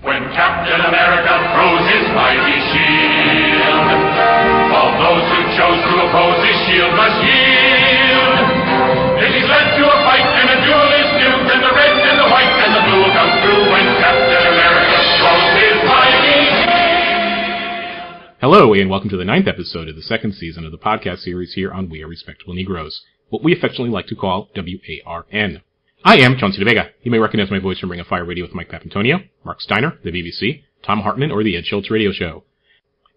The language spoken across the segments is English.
When Captain America throws his mighty shield, all those who chose to oppose his shield must yield. It is led to a fight and a duel is due, and the red and the white and the blue will come through when Captain America throws his mighty shield. Hello, and welcome to the 9th episode of the second season of the podcast series here on We Are Respectable Negroes, what we affectionately like to call WARN. I am Chauncey DeVega. You may recognize my voice from Ring of Fire Radio with Mike Papantonio, Mark Steiner, the BBC, Tom Hartman, or the Ed Schultz Radio Show.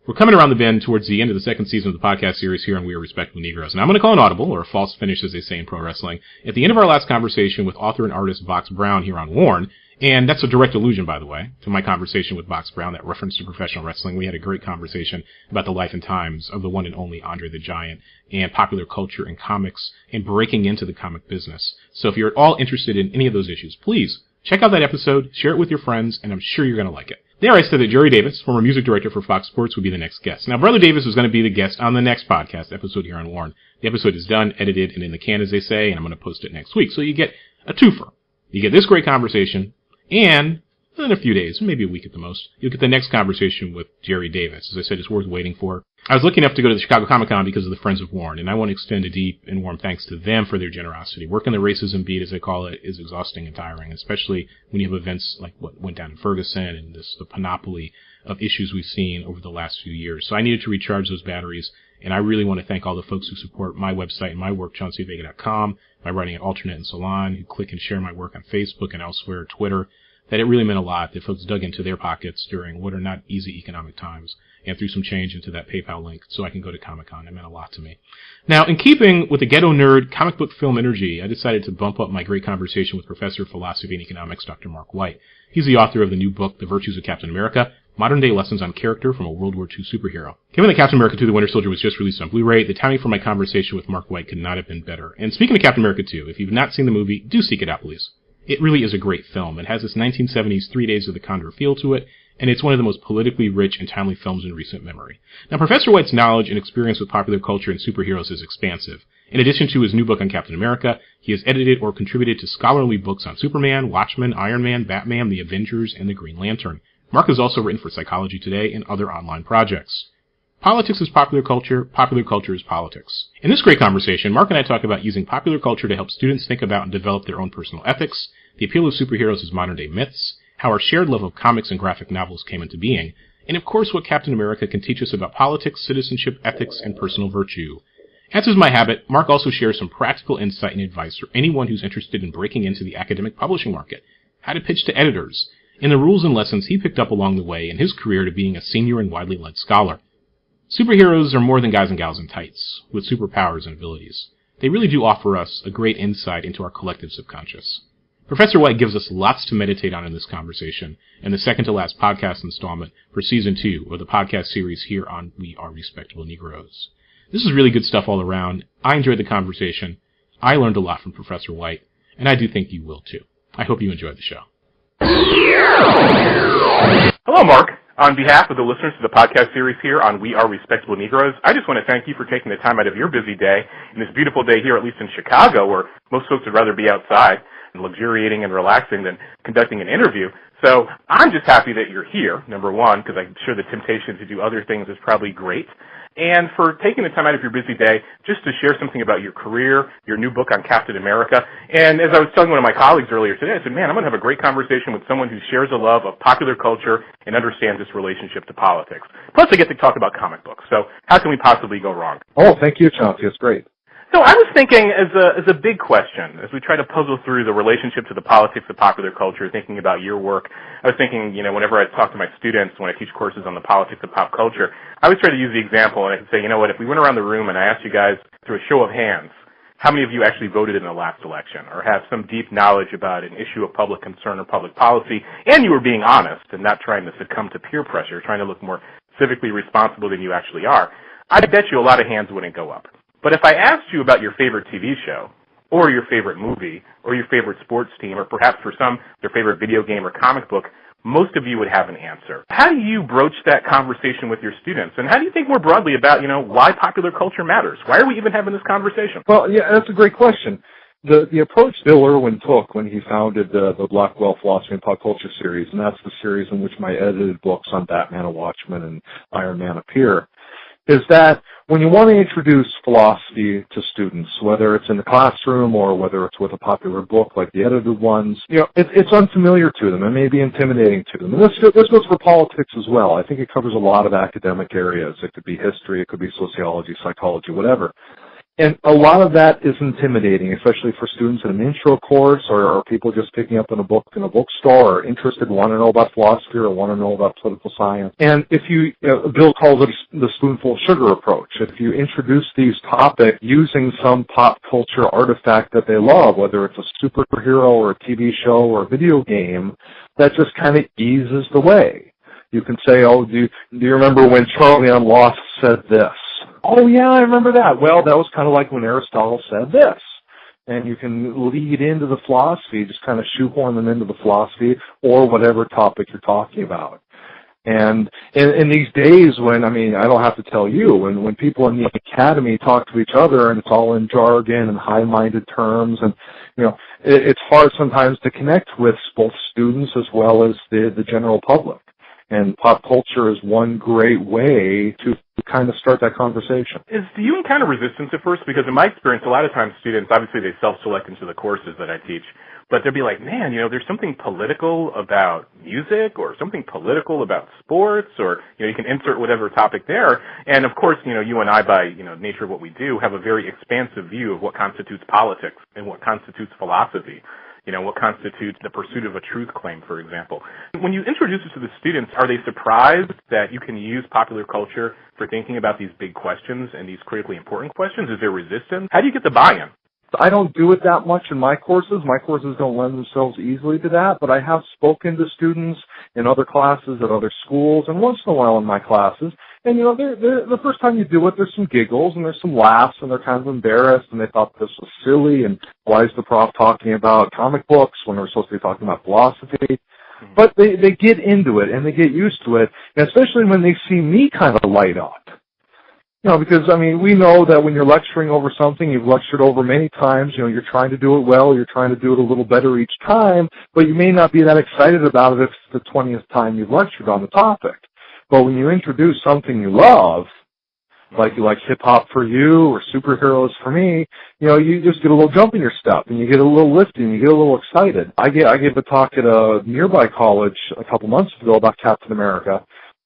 We're coming around the bend towards the end of the second season of the podcast series here on We Are Respectable Negroes, and I'm going to call an audible, or a false finish as they say in pro wrestling, at the end of our last conversation with author and artist Vox Brown here on WARN, and that's a direct allusion, by the way, to my conversation with Vox Brown, that reference to professional wrestling. We had a great conversation about the life and times of the one and only Andre the Giant, and popular culture and comics, and breaking into the comic business. So if you're at all interested in any of those issues, please check out that episode, share it with your friends, and I'm sure you're going to like it. There I said that Jerry Davis, former music director for Fox Sports, would be the next guest. Now, Brother Davis is going to be the guest on the next podcast episode here on WARN. The episode is done, edited, and in the can, as they say, and I'm going to post it next week. So you get a twofer. You get this great conversation, and in a few days, maybe a week at the most, you'll get the next conversation with Jerry Davis. As I said, it's worth waiting for. I was lucky enough to go to the Chicago Comic-Con because of the Friends of WARN, and I want to extend a deep and warm thanks to them for their generosity. Working the racism beat, as they call it, is exhausting and tiring, especially when you have events like what went down in Ferguson and the panoply of issues we've seen over the last few years. So I needed to recharge those batteries, and I really want to thank all the folks who support my website and my work, ChaunceyDeVega.com, my writing at Alternate and Salon, who click and share my work on Facebook and elsewhere, Twitter, that it really meant a lot that folks dug into their pockets during what are not easy economic times and threw some change into that PayPal link so I can go to Comic-Con. It meant a lot to me. Now, in keeping with the ghetto nerd comic book film energy, I decided to bump up my great conversation with Professor of Philosophy and Economics, Dr. Mark White. He's the author of the new book, The Virtues of Captain America, Modern-Day Lessons on Character from a World War II Superhero. Given that Captain America 2, The Winter Soldier was just released on Blu-ray, the timing for my conversation with Mark White could not have been better. And speaking of Captain America 2, if you've not seen the movie, do seek it out, please. It really is a great film. It has this 1970s 3 Days of the Condor feel to it, and it's one of the most politically rich and timely films in recent memory. Now, Professor White's knowledge and experience with popular culture and superheroes is expansive. In addition to his new book on Captain America, he has edited or contributed to scholarly books on Superman, Watchmen, Iron Man, Batman, the Avengers, and the Green Lantern. Mark has also written for Psychology Today and other online projects. Politics is popular culture is politics. In this great conversation, Mark and I talk about using popular culture to help students think about and develop their own personal ethics, the appeal of superheroes as modern-day myths, how our shared love of comics and graphic novels came into being, and of course what Captain America can teach us about politics, citizenship, ethics, and personal virtue. As is my habit, Mark also shares some practical insight and advice for anyone who's interested in breaking into the academic publishing market, how to pitch to editors, and the rules and lessons he picked up along the way in his career to being a senior and widely read scholar. Superheroes are more than guys and gals in tights, with superpowers and abilities. They really do offer us a great insight into our collective subconscious. Professor White gives us lots to meditate on in this conversation, and the second to last podcast installment for Season 2 of the podcast series here on We Are Respectable Negroes. This is really good stuff all around. I enjoyed the conversation. I learned a lot from Professor White, and I do think you will too. I hope you enjoyed the show. Hello, Mark. On behalf of the listeners to the podcast series here on We Are Respectable Negroes, I just want to thank you for taking the time out of your busy day, in this beautiful day here, at least in Chicago, where most folks would rather be outside and luxuriating and relaxing than conducting an interview. So I'm just happy that you're here, number one, because I'm sure the temptation to do other things is probably great, and for taking the time out of your busy day just to share something about your career, your new book on Captain America. And as I was telling one of my colleagues earlier today, I said, man, I'm going to have a great conversation with someone who shares a love of popular culture and understands its relationship to politics. Plus, I get to talk about comic books. So how can we possibly go wrong? Oh, thank you, Chauncey. It's great. So I was thinking, as a big question, as we try to puzzle through the relationship to the politics of popular culture, thinking about your work, I was thinking, whenever I talk to my students, when I teach courses on the politics of pop culture, I always try to use the example, and I could say, if we went around the room and I asked you guys through a show of hands, how many of you actually voted in the last election, or have some deep knowledge about an issue of public concern or public policy, and you were being honest and not trying to succumb to peer pressure, trying to look more civically responsible than you actually are, I bet you a lot of hands wouldn't go up. But if I asked you about your favorite TV show, or your favorite movie, or your favorite sports team, or perhaps for some, their favorite video game or comic book, most of you would have an answer. How do you broach that conversation with your students? And how do you think more broadly about, why popular culture matters? Why are we even having this conversation? Well, yeah, that's a great question. the approach Bill Irwin took when he founded the Blackwell Philosophy and Pop Culture series, and that's the series in which my edited books on Batman and Watchmen and Iron Man appear, is that when you want to introduce philosophy to students, whether it's in the classroom or whether it's with a popular book like the edited ones, it's unfamiliar to them and may be intimidating to them. And this goes for politics as well. I think it covers a lot of academic areas. It could be history, it could be sociology, psychology, whatever. And a lot of that is intimidating, especially for students in an intro course or people just picking up in a book in a bookstore or interested, want to know about philosophy or want to know about political science. And if Bill calls it the spoonful of sugar approach. If you introduce these topics using some pop culture artifact that they love, whether it's a superhero or a TV show or a video game, that just kind of eases the way. You can say, oh, do you remember when Charlie on Lost said this? Oh, yeah, I remember that. Well, that was kind of like when Aristotle said this. And you can lead into the philosophy, just kind of shoehorn them into the philosophy or whatever topic you're talking about. And in these days when, I don't have to tell you, when people in the academy talk to each other and it's all in jargon and high-minded terms, and, it's hard sometimes to connect with both students as well as the general public. And pop culture is one great way to kind of start that conversation. Do you encounter resistance at first? Because in my experience, a lot of times students, obviously they self-select into the courses that I teach, but they'll be like, man, there's something political about music or something political about sports, or, you can insert whatever topic there. And of course, you and I, by, nature of what we do, have a very expansive view of what constitutes politics and what constitutes philosophy. What constitutes the pursuit of a truth claim, for example. When you introduce it to the students, are they surprised that you can use popular culture for thinking about these big questions and these critically important questions? Is there resistance? How do you get the buy-in? I don't do it that much in my courses. My courses don't lend themselves easily to that, but I have spoken to students in other classes at other schools and once in a while in my classes. And, the first time you do it, there's some giggles and there's some laughs and they're kind of embarrassed and they thought this was silly and why is the prof talking about comic books when we're supposed to be talking about philosophy? Mm-hmm. But they get into it and they get used to it, and especially when they see me kind of light up. Because, we know that when you're lecturing over something you've lectured over many times, you're trying to do it well, you're trying to do it a little better each time, but you may not be that excited about it if it's the 20th time you've lectured on the topic. But when you introduce something you love, like you like hip-hop for you or superheroes for me, you just get a little jump in your step and you get a little lifted and you get a little excited. I gave a talk at a nearby college a couple months ago about Captain America,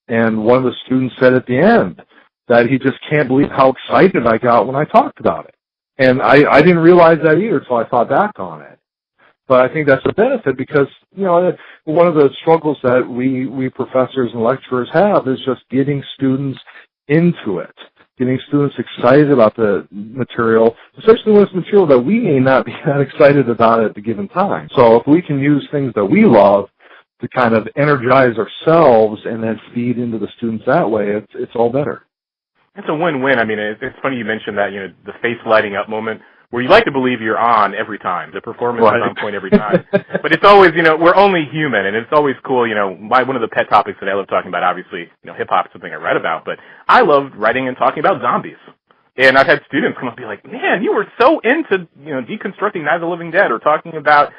and one of the students said at the end that he just can't believe how excited I got when I talked about it. And I didn't realize that either until I thought back on it. But I think that's a benefit because, one of the struggles that we professors and lecturers have is just getting students into it, getting students excited about the material, especially when it's material that we may not be that excited about at the given time. So if we can use things that we love to kind of energize ourselves and then feed into the students that way, it's all better. It's a win-win. It's funny you mentioned that, the face lighting up moment where you like to believe you're on every time. The performance is on point every time. But it's always, we're only human, and it's always cool, one of the pet topics that I love talking about, obviously, hip-hop is something I read about, but I love writing and talking about zombies. And I've had students come up and be like, man, you were so into, deconstructing Night of the Living Dead or talking about,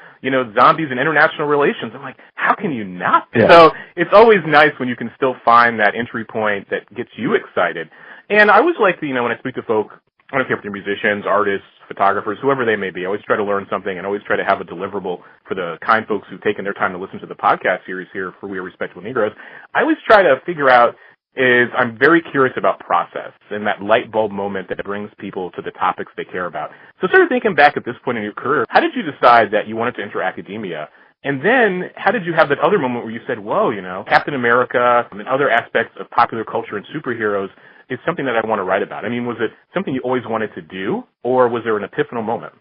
zombies and international relations. I'm like, how can you not? Yeah. So it's always nice when you can still find that entry point that gets you excited. And I always like to, when I speak to folk, I don't care if they're musicians, artists, photographers, whoever they may be, I always try to learn something and always try to have a deliverable for the kind folks who've taken their time to listen to the podcast series here for We Are Respectable Negroes. I always try to figure out I'm very curious about process and that light bulb moment that brings people to the topics they care about. So sort of thinking back at this point in your career, how did you decide that you wanted to enter academia? And then how did you have that other moment where you said, whoa, Captain America and other aspects of popular culture and superheroes is something that I want to write about? Was it something you always wanted to do, or was there an epiphanal moment?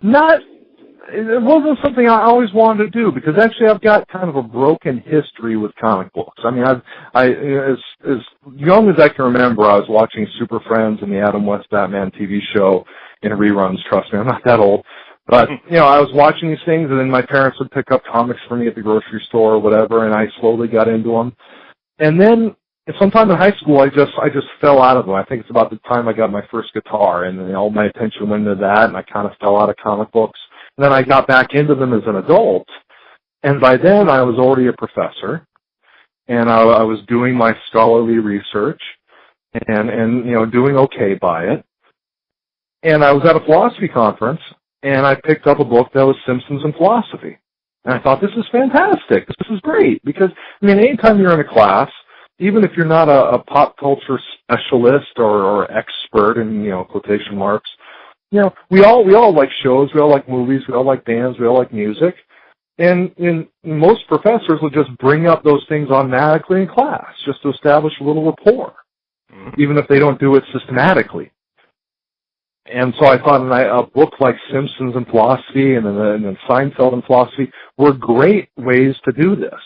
It wasn't something I always wanted to do, because actually I've got kind of a broken history with comic books. As young as I can remember, I was watching Super Friends and the Adam West Batman TV show in reruns. Trust me, I'm not that old. But, I was watching these things, and then my parents would pick up comics for me at the grocery store or whatever, and I slowly got into them. And then sometime in high school, I just fell out of them. I think it's about the time I got my first guitar, and then all my attention went into that, and I kind of fell out of comic books. Then I got back into them as an adult, and by then I was already a professor, and I was doing my scholarly research, and doing okay by it. And I was at a philosophy conference, and I picked up a book that was Simpsons and Philosophy. And I thought, this is fantastic. This is great. Because, anytime you're in a class, even if you're not a pop culture specialist or expert in, quotation marks, we all like shows, we all like movies, we all like bands, we all like music. And most professors will just bring up those things automatically in class, just to establish a little rapport, even if they don't do it systematically. And so I thought a book like Simpsons and Philosophy and then Seinfeld and Philosophy were great ways to do this.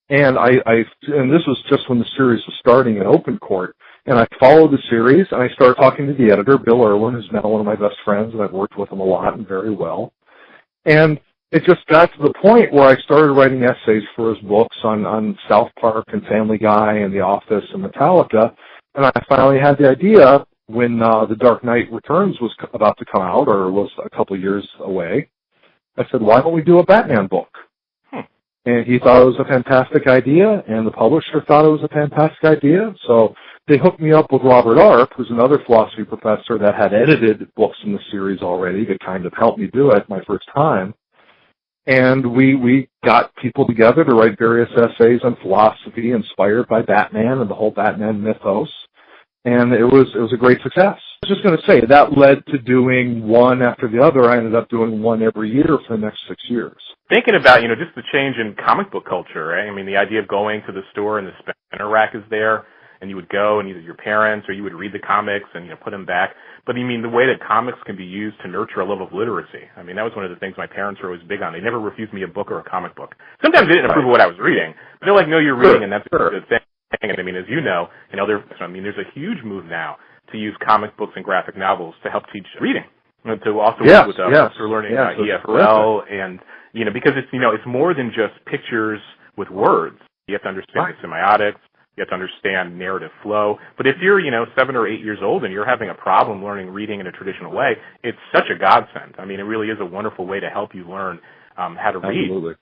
And and this was just when the series was starting in open court, and I followed the series, and I started talking to the editor, Bill Irwin, who's now one of my best friends, and I've worked with him a lot and very well. And it just got to the point where I started writing essays for his books on South Park and Family Guy and The Office and Metallica, and I finally had the idea when The Dark Knight Returns was about to come out, or was a couple of years away. I said, why don't we do a Batman book? And he thought it was a fantastic idea, and the publisher thought it was a fantastic idea. So they hooked me up with Robert Arp, who's another philosophy professor that had edited books in the series already to kind of help me do it my first time. And we got people together to write various essays on philosophy inspired by Batman and the whole Batman mythos. And it was a great success. I was just going to say, that led to doing one after the other. I ended up doing one every year for the next 6 years. Thinking about, just the change in comic book culture, right? The idea of going to the store and the spinner rack is there, and you would go, and either your parents or you would read the comics and, put them back. But, the way that comics can be used to nurture a level of literacy. That was one of the things my parents were always big on. They never refused me a book or a comic book. Sometimes they didn't approve of what I was reading, but they're like, no, you're reading, and that's the thing. And, as you know, there's a huge move now to use comic books and graphic novels to help teach reading, to also work with for learning EFL, and because it's more than just pictures with words. You have to understand the semiotics. You have to understand narrative flow. But if you're 7 or 8 years old and you're having a problem learning reading in a traditional way, it's such a godsend. It really is a wonderful way to help you learn how to read. Absolutely.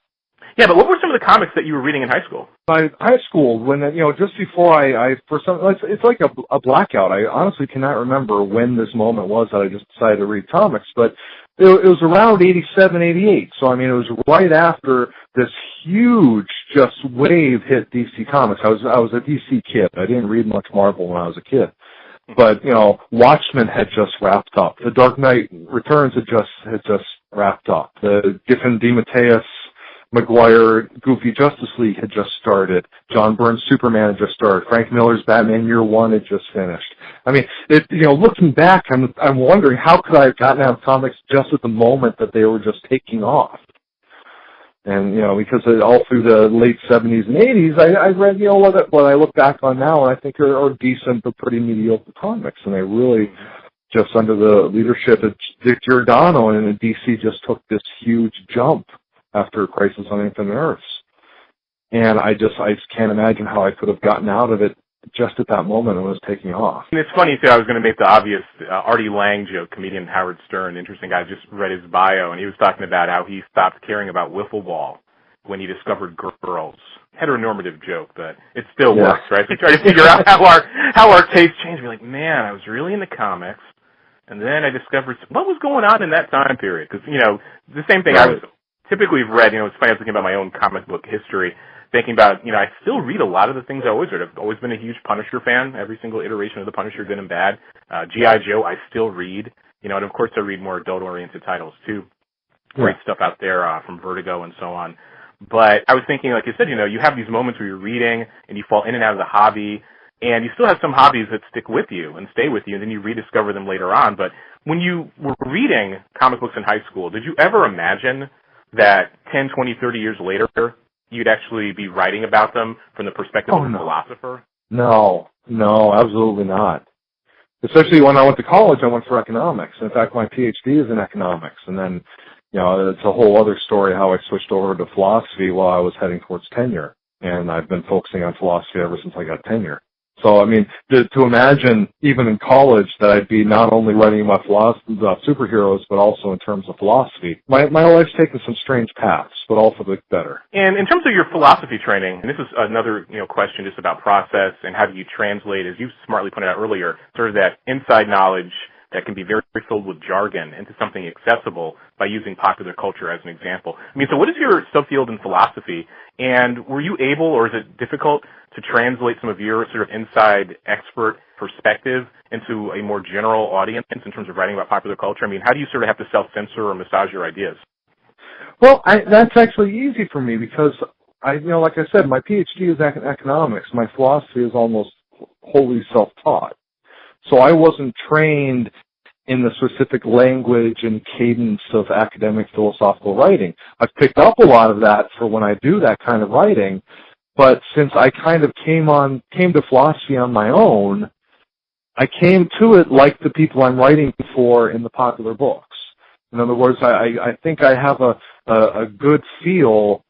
Yeah, but what were some of the comics that you were reading in high school? By high school, when just before it's like a blackout. I honestly cannot remember when this moment was that I just decided to read comics, but it was around 87, 88. So it was right after this huge just wave hit DC Comics. I was a DC kid. I didn't read much Marvel when I was a kid. But Watchmen had just wrapped up. The Dark Knight Returns had just wrapped up. The Giffen DeMatteis McGuire Goofy Justice League had just started. John Byrne's Superman had just started. Frank Miller's Batman Year One had just finished. Looking back, I'm wondering how could I have gotten out of comics just at the moment that they were just taking off. And because all through the late 70s and 80s, I read what I look back on now, and I think are decent but pretty mediocre comics, and they really just under the leadership of Dick Giordano and DC just took this huge jump after Crisis on Infinite Earths. And I just can't imagine how I could have gotten out of it just at that moment when it was taking off. And it's funny, too, I was going to make the obvious Artie Lang joke, comedian Howard Stern, interesting guy. I just read his bio, and he was talking about how he stopped caring about wiffle ball when he discovered girls. Heteronormative joke, but it still works, right? So you try to figure out how our tastes change. We're like, man, I was really into comics, and then I discovered what was going on in that time period. Because, the same thing I was typically read, it's funny, I was thinking about my own comic book history, thinking about, I still read a lot of the things I always read. I've always been a huge Punisher fan, every single iteration of the Punisher, good and bad. G.I. Joe, I still read, and of course I read more adult-oriented titles, too. Great stuff out there from Vertigo and so on. But I was thinking, like you said, you have these moments where you're reading, and you fall in and out of the hobby, and you still have some hobbies that stick with you and stay with you, and then you rediscover them later on. But when you were reading comic books in high school, did you ever imagine that 10, 20, 30 years later, you'd actually be writing about them from the perspective of a philosopher? No, absolutely not. Especially when I went to college, I went for economics. In fact, my PhD is in economics. And then, it's a whole other story how I switched over to philosophy while I was heading towards tenure. And I've been focusing on philosophy ever since I got tenure. So, I mean, to imagine, even in college, that I'd be not only writing about philosophy, about superheroes, but also in terms of philosophy. My life's taken some strange paths, but all for the better. And in terms of your philosophy training, and this is another question just about process and how do you translate, as you smartly pointed out earlier, sort of that inside knowledge that can be very filled with jargon into something accessible by using popular culture as an example. I mean, so what is your subfield in philosophy, and were you able, or is it difficult, to translate some of your sort of inside expert perspective into a more general audience in terms of writing about popular culture? I mean, how do you sort of have to self-censor or massage your ideas? Well, that's actually easy for me because, like I said, my PhD is in economics. My philosophy is almost wholly self-taught. So I wasn't trained in the specific language and cadence of academic philosophical writing. I've picked up a lot of that for when I do that kind of writing, but since I kind of came to philosophy on my own, I came to it like the people I'm writing for in the popular books. In other words, I think I have a good feel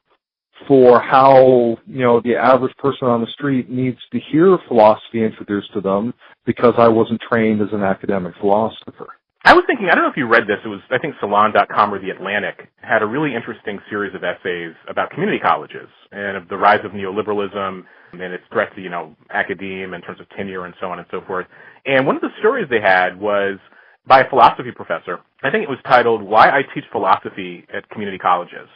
for how, the average person on the street needs to hear philosophy introduced to them because I wasn't trained as an academic philosopher. I was thinking, I don't know if you read this, it was, I think, Salon.com or The Atlantic had a really interesting series of essays about community colleges and of the rise of neoliberalism and its threat to, academe in terms of tenure and so on and so forth. And one of the stories they had was by a philosophy professor. I think it was titled, Why I Teach Philosophy at Community Colleges.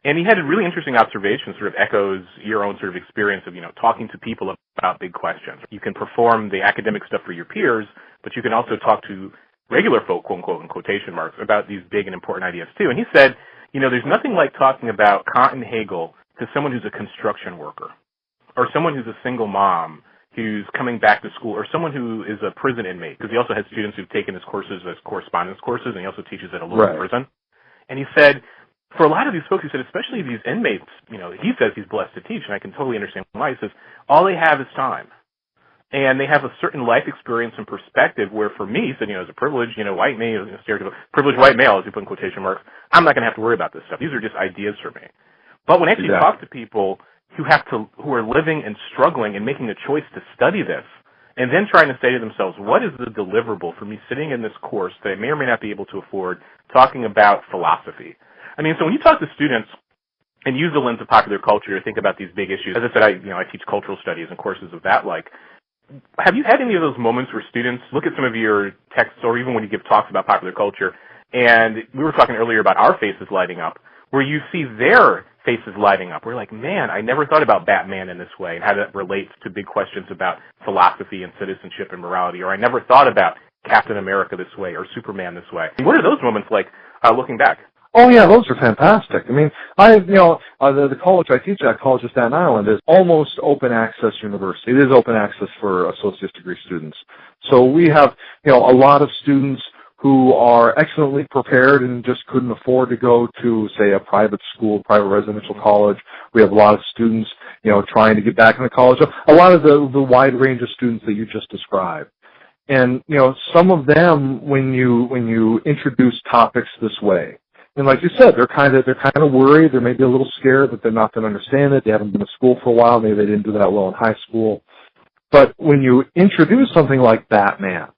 And he had a really interesting observation, sort of echoes your own sort of experience of, talking to people about big questions. You can perform the academic stuff for your peers, but you can also talk to regular folk, quote unquote, in quotation marks, about these big and important ideas too. And he said, there's nothing like talking about Kant and Hegel to someone who's a construction worker, or someone who's a single mom who's coming back to school, or someone who is a prison inmate, because he also has students who've taken his courses as correspondence courses, and he also teaches at a local prison. And he said, for a lot of these folks, he said, especially these inmates, he says he's blessed to teach, and I can totally understand why. He says, all they have is time. And they have a certain life experience and perspective where, for me, he said, as a privileged, white male, stereotypical, privileged white male, as you put in quotation marks, I'm not going to have to worry about this stuff. These are just ideas for me. But when I actually talk to people who are living and struggling and making a choice to study this, and then trying to say to themselves, what is the deliverable for me sitting in this course that I may or may not be able to afford, talking about philosophy? I mean, so when you talk to students and use the lens of popular culture to think about these big issues, as I said, I teach cultural studies and courses of that like. Have you had any of those moments where students look at some of your texts, or even when you give talks about popular culture, and we were talking earlier about our faces lighting up, where you see their faces lighting up? We're like, man, I never thought about Batman in this way and how that relates to big questions about philosophy and citizenship and morality, or I never thought about Captain America this way or Superman this way. What are those moments like looking back? Oh yeah, those are fantastic. I mean, the college I teach at, College of Staten Island, is almost open access university. It is open access for associate's degree students. So we have, a lot of students who are excellently prepared and just couldn't afford to go to, say, a private school, private residential college. We have a lot of students, trying to get back into college. A lot of the wide range of students that you just described. And, some of them, when you introduce topics this way, and like you said, they're kind of worried. They're maybe a little scared that they're not going to understand it. They haven't been to school for a while. Maybe they didn't do that well in high school. But when you introduce something like Batman,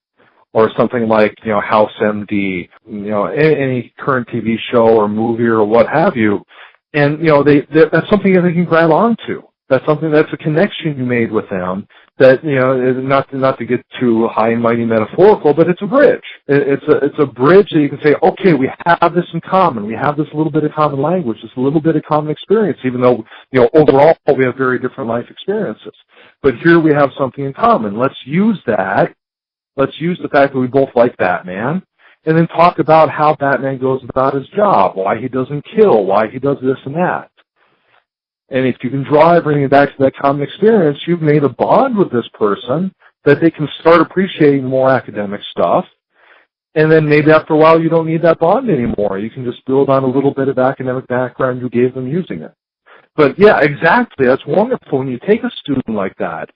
or something like, House MD, any current TV show or movie or what have you, and, that's something that they can grab onto. That's a connection you made with them that, not to get too high and mighty metaphorical, but it's a bridge. It's a bridge that you can say, okay, we have this in common. We have this little bit of common language, this little bit of common experience, even though, overall we have very different life experiences. But here we have something in common. Let's use that. Let's use the fact that we both like Batman, and then talk about how Batman goes about his job, why he doesn't kill, why he does this and that. And if you can draw everything back to that common experience, you've made a bond with this person that they can start appreciating more academic stuff. And then maybe after a while you don't need that bond anymore. You can just build on a little bit of academic background you gave them using it. But yeah, exactly. That's wonderful when you take a student like that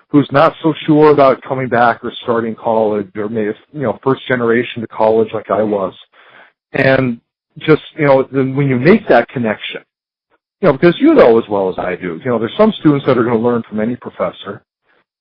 who's not so sure about coming back or starting college, or maybe, first generation to college like I was. And just, then when you make that connection, because as well as I do, there's some students that are going to learn from any professor,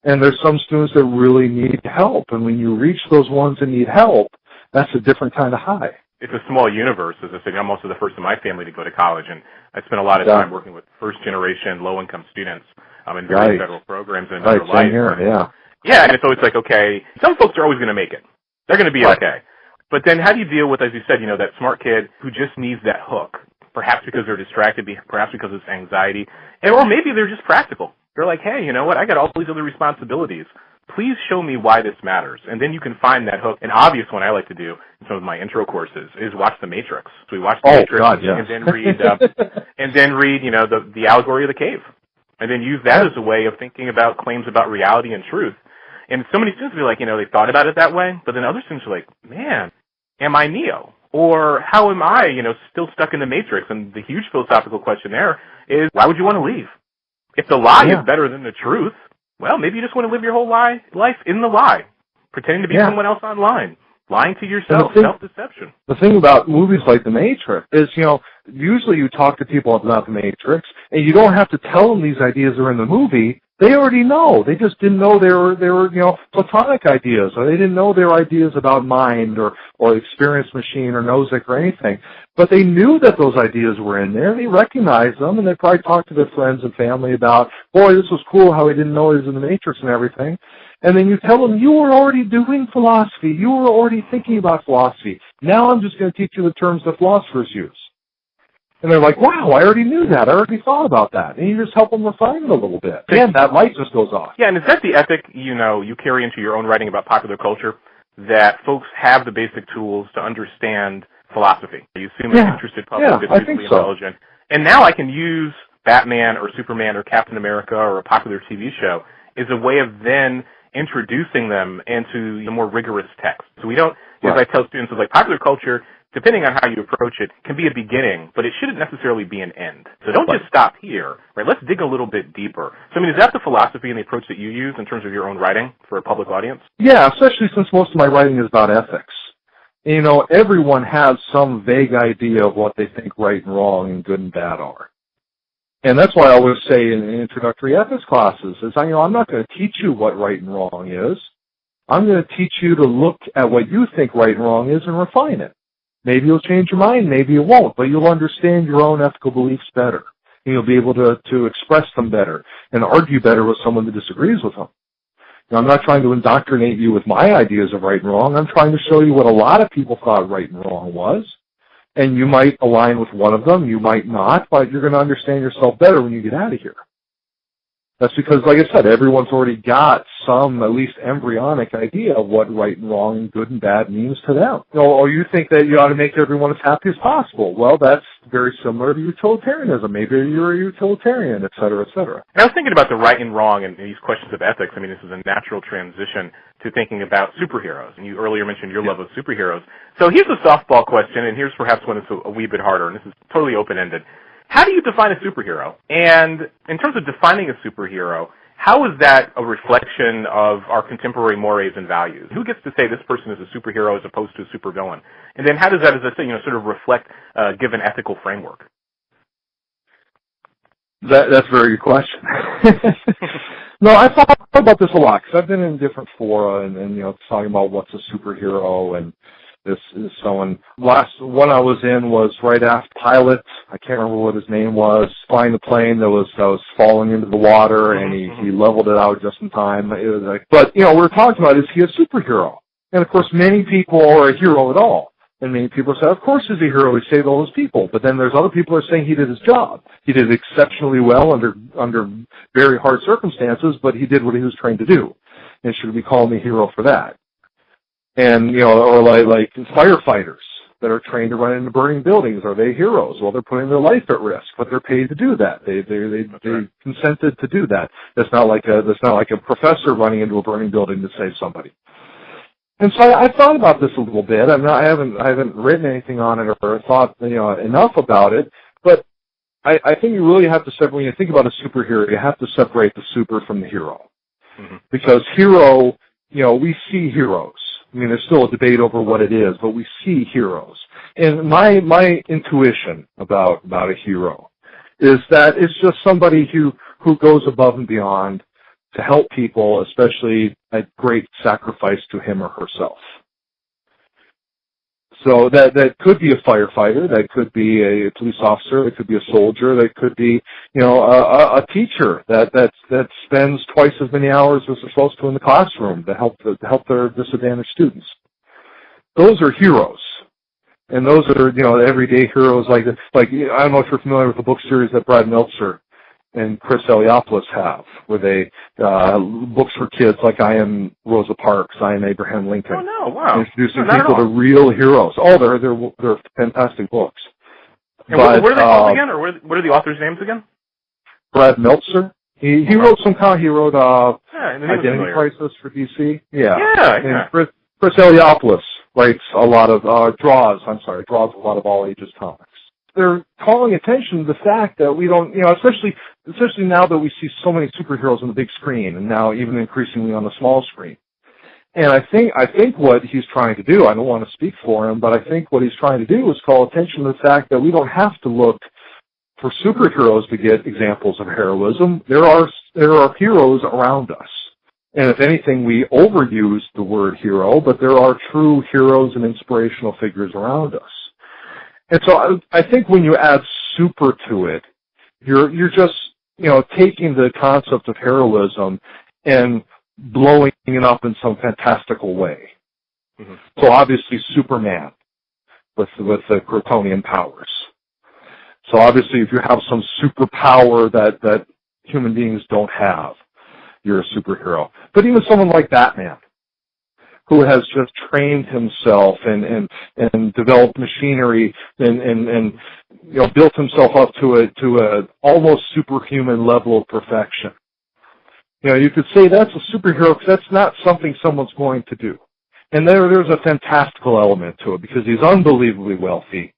And there's some students that really need help. And when you reach those ones that need help, that's a different kind of high. It's a small universe. As I said, I'm also the first in my family to go to college, and I spent a lot of time working with first-generation, low-income students in various federal programs and in their life. Yeah, and it's always like, okay, some folks are always going to make it. They're going to be okay. But then how do you deal with, as you said, that smart kid who just needs that hook, perhaps because they're distracted, perhaps because it's anxiety, or maybe they're just practical. They're like, hey, you know what, I got all these other responsibilities. Please show me why this matters. And then you can find that hook. An obvious one I like to do in some of my intro courses is watch The Matrix. So we watch The Matrix and then read, the allegory of the cave. And then use that as a way of thinking about claims about reality and truth. And so many students will be like, they thought about it that way. But then other students are like, man, am I Neo? Or how am I, still stuck in the Matrix? And the huge philosophical question there is, why would you want to leave? If the lie is better than the truth, well, maybe you just want to live your whole life in the lie, pretending to be someone else online, lying to yourself, self-deception. The thing about movies like The Matrix is, usually you talk to people about The Matrix, and you don't have to tell them these ideas are in the movie. They already know. They just didn't know they were platonic ideas, or they didn't know they were ideas about mind or experience machine or Nozick or anything. But they knew that those ideas were in there. They recognized them, and they probably talked to their friends and family about, boy, this was cool how he didn't know he was in the Matrix and everything. And then you tell them, you were already doing philosophy. You were already thinking about philosophy. Now I'm just going to teach you the terms that philosophers use. And they're like, wow, I already knew that. I already thought about that. And you just help them refine it a little bit. And that light just goes off. Yeah, and is that the ethic, you carry into your own writing about popular culture, that folks have the basic tools to understand philosophy? You assume an interested public is reasonably intelligent. And now I can use Batman or Superman or Captain America or a popular TV show as a way of then introducing them into the more rigorous text. So we don't, as I tell students, it's like popular culture, depending on how you approach it, can be a beginning, but it shouldn't necessarily be an end. So don't just stop here, right? Let's dig a little bit deeper. So, is that the philosophy and the approach that you use in terms of your own writing for a public audience? Yeah, especially since most of my writing is about ethics. Everyone has some vague idea of what they think right and wrong and good and bad are. And that's why I always say in introductory ethics classes is, I'm not going to teach you what right and wrong is. I'm going to teach you to look at what you think right and wrong is and refine it. Maybe you'll change your mind, maybe you won't, but you'll understand your own ethical beliefs better. And you'll be able to express them better and argue better with someone that disagrees with them. I'm not trying to indoctrinate you with my ideas of right and wrong. I'm trying to show you what a lot of people thought right and wrong was. And you might align with one of them, you might not, but you're going to understand yourself better when you get out of here. That's because, like I said, everyone's already got some, at least embryonic idea of what right and wrong and good and bad means to them. Or you think that you ought to make everyone as happy as possible. Well, that's very similar to utilitarianism. Maybe you're a utilitarian, et cetera, et cetera. I was thinking about the right and wrong and these questions of ethics. This is a natural transition to thinking about superheroes. And you earlier mentioned your love of superheroes. So here's a softball question, and here's perhaps one that's a wee bit harder, and this is totally open-ended. How do you define a superhero? And in terms of defining a superhero, how is that a reflection of our contemporary mores and values? Who gets to say this person is a superhero as opposed to a supervillain? And then how does that, as I say, sort of reflect a given ethical framework? That's a very good question. No, I thought about this a lot because I've been in different fora and talking about what's a superhero and this is someone. Last one I was in was right after pilot. I can't remember what his name was. Flying the plane that was falling into the water, and he leveled it out just in time. It was like, but we were talking about, is he a superhero? And of course, many people are a hero at all. And many people say, of course he's a hero. He saved all those people. But then there's other people who are saying he did his job. He did exceptionally well under very hard circumstances, but he did what he was trained to do. And should we call him a hero for that? And, or like firefighters that are trained to run into burning buildings, are they heroes? Well, they're putting their life at risk, but they're paid to do that. They consented to do that. That's not like a professor running into a burning building to save somebody. And so I thought about this a little bit. I haven't written anything on it or thought enough about it. But I think you really have to separate. When you think about a superhero, you have to separate the super from the hero, because hero, we see heroes. There's still a debate over what it is, but we see heroes. And my intuition about a hero is that it's just somebody who goes above and beyond to help people, especially at great sacrifice to him or herself. So that could be a firefighter, that could be a police officer, that could be a soldier, that could be, a teacher that spends twice as many hours as they're supposed to in the classroom to help their disadvantaged students. Those are heroes. And those are, everyday heroes like I don't know if you're familiar with the book series that Brad Meltzer and Chris Eliopoulos have, where they books for kids like I Am Rosa Parks, I Am Abraham Lincoln. Oh no! Wow! Introducing people to real heroes. Oh, they're fantastic books. And what are they called again, or what are the authors' names again? Brad Meltzer. He wrote he wrote Identity Crisis for DC. Yeah. And Chris Eliopoulos writes a lot of draws a lot of all ages comics. They're calling attention to the fact that we don't, especially now that we see so many superheroes on the big screen, and now even increasingly on the small screen. And I think what he's trying to do, I don't want to speak for him, but I think what he's trying to do is call attention to the fact that we don't have to look for superheroes to get examples of heroism. There are heroes around us. And if anything, we overuse the word hero, but there are true heroes and inspirational figures around us. And so I think when you add super to it, you're just, taking the concept of heroism and blowing it up in some fantastical way. Mm-hmm. So obviously Superman with the Kryptonian powers. So obviously if you have some superpower that human beings don't have, you're a superhero. But even someone like Batman, who has just trained himself and developed machinery and built himself up to a almost superhuman level of perfection. You could say that's a superhero because that's not something someone's going to do. And there's a fantastical element to it because he's unbelievably wealthy.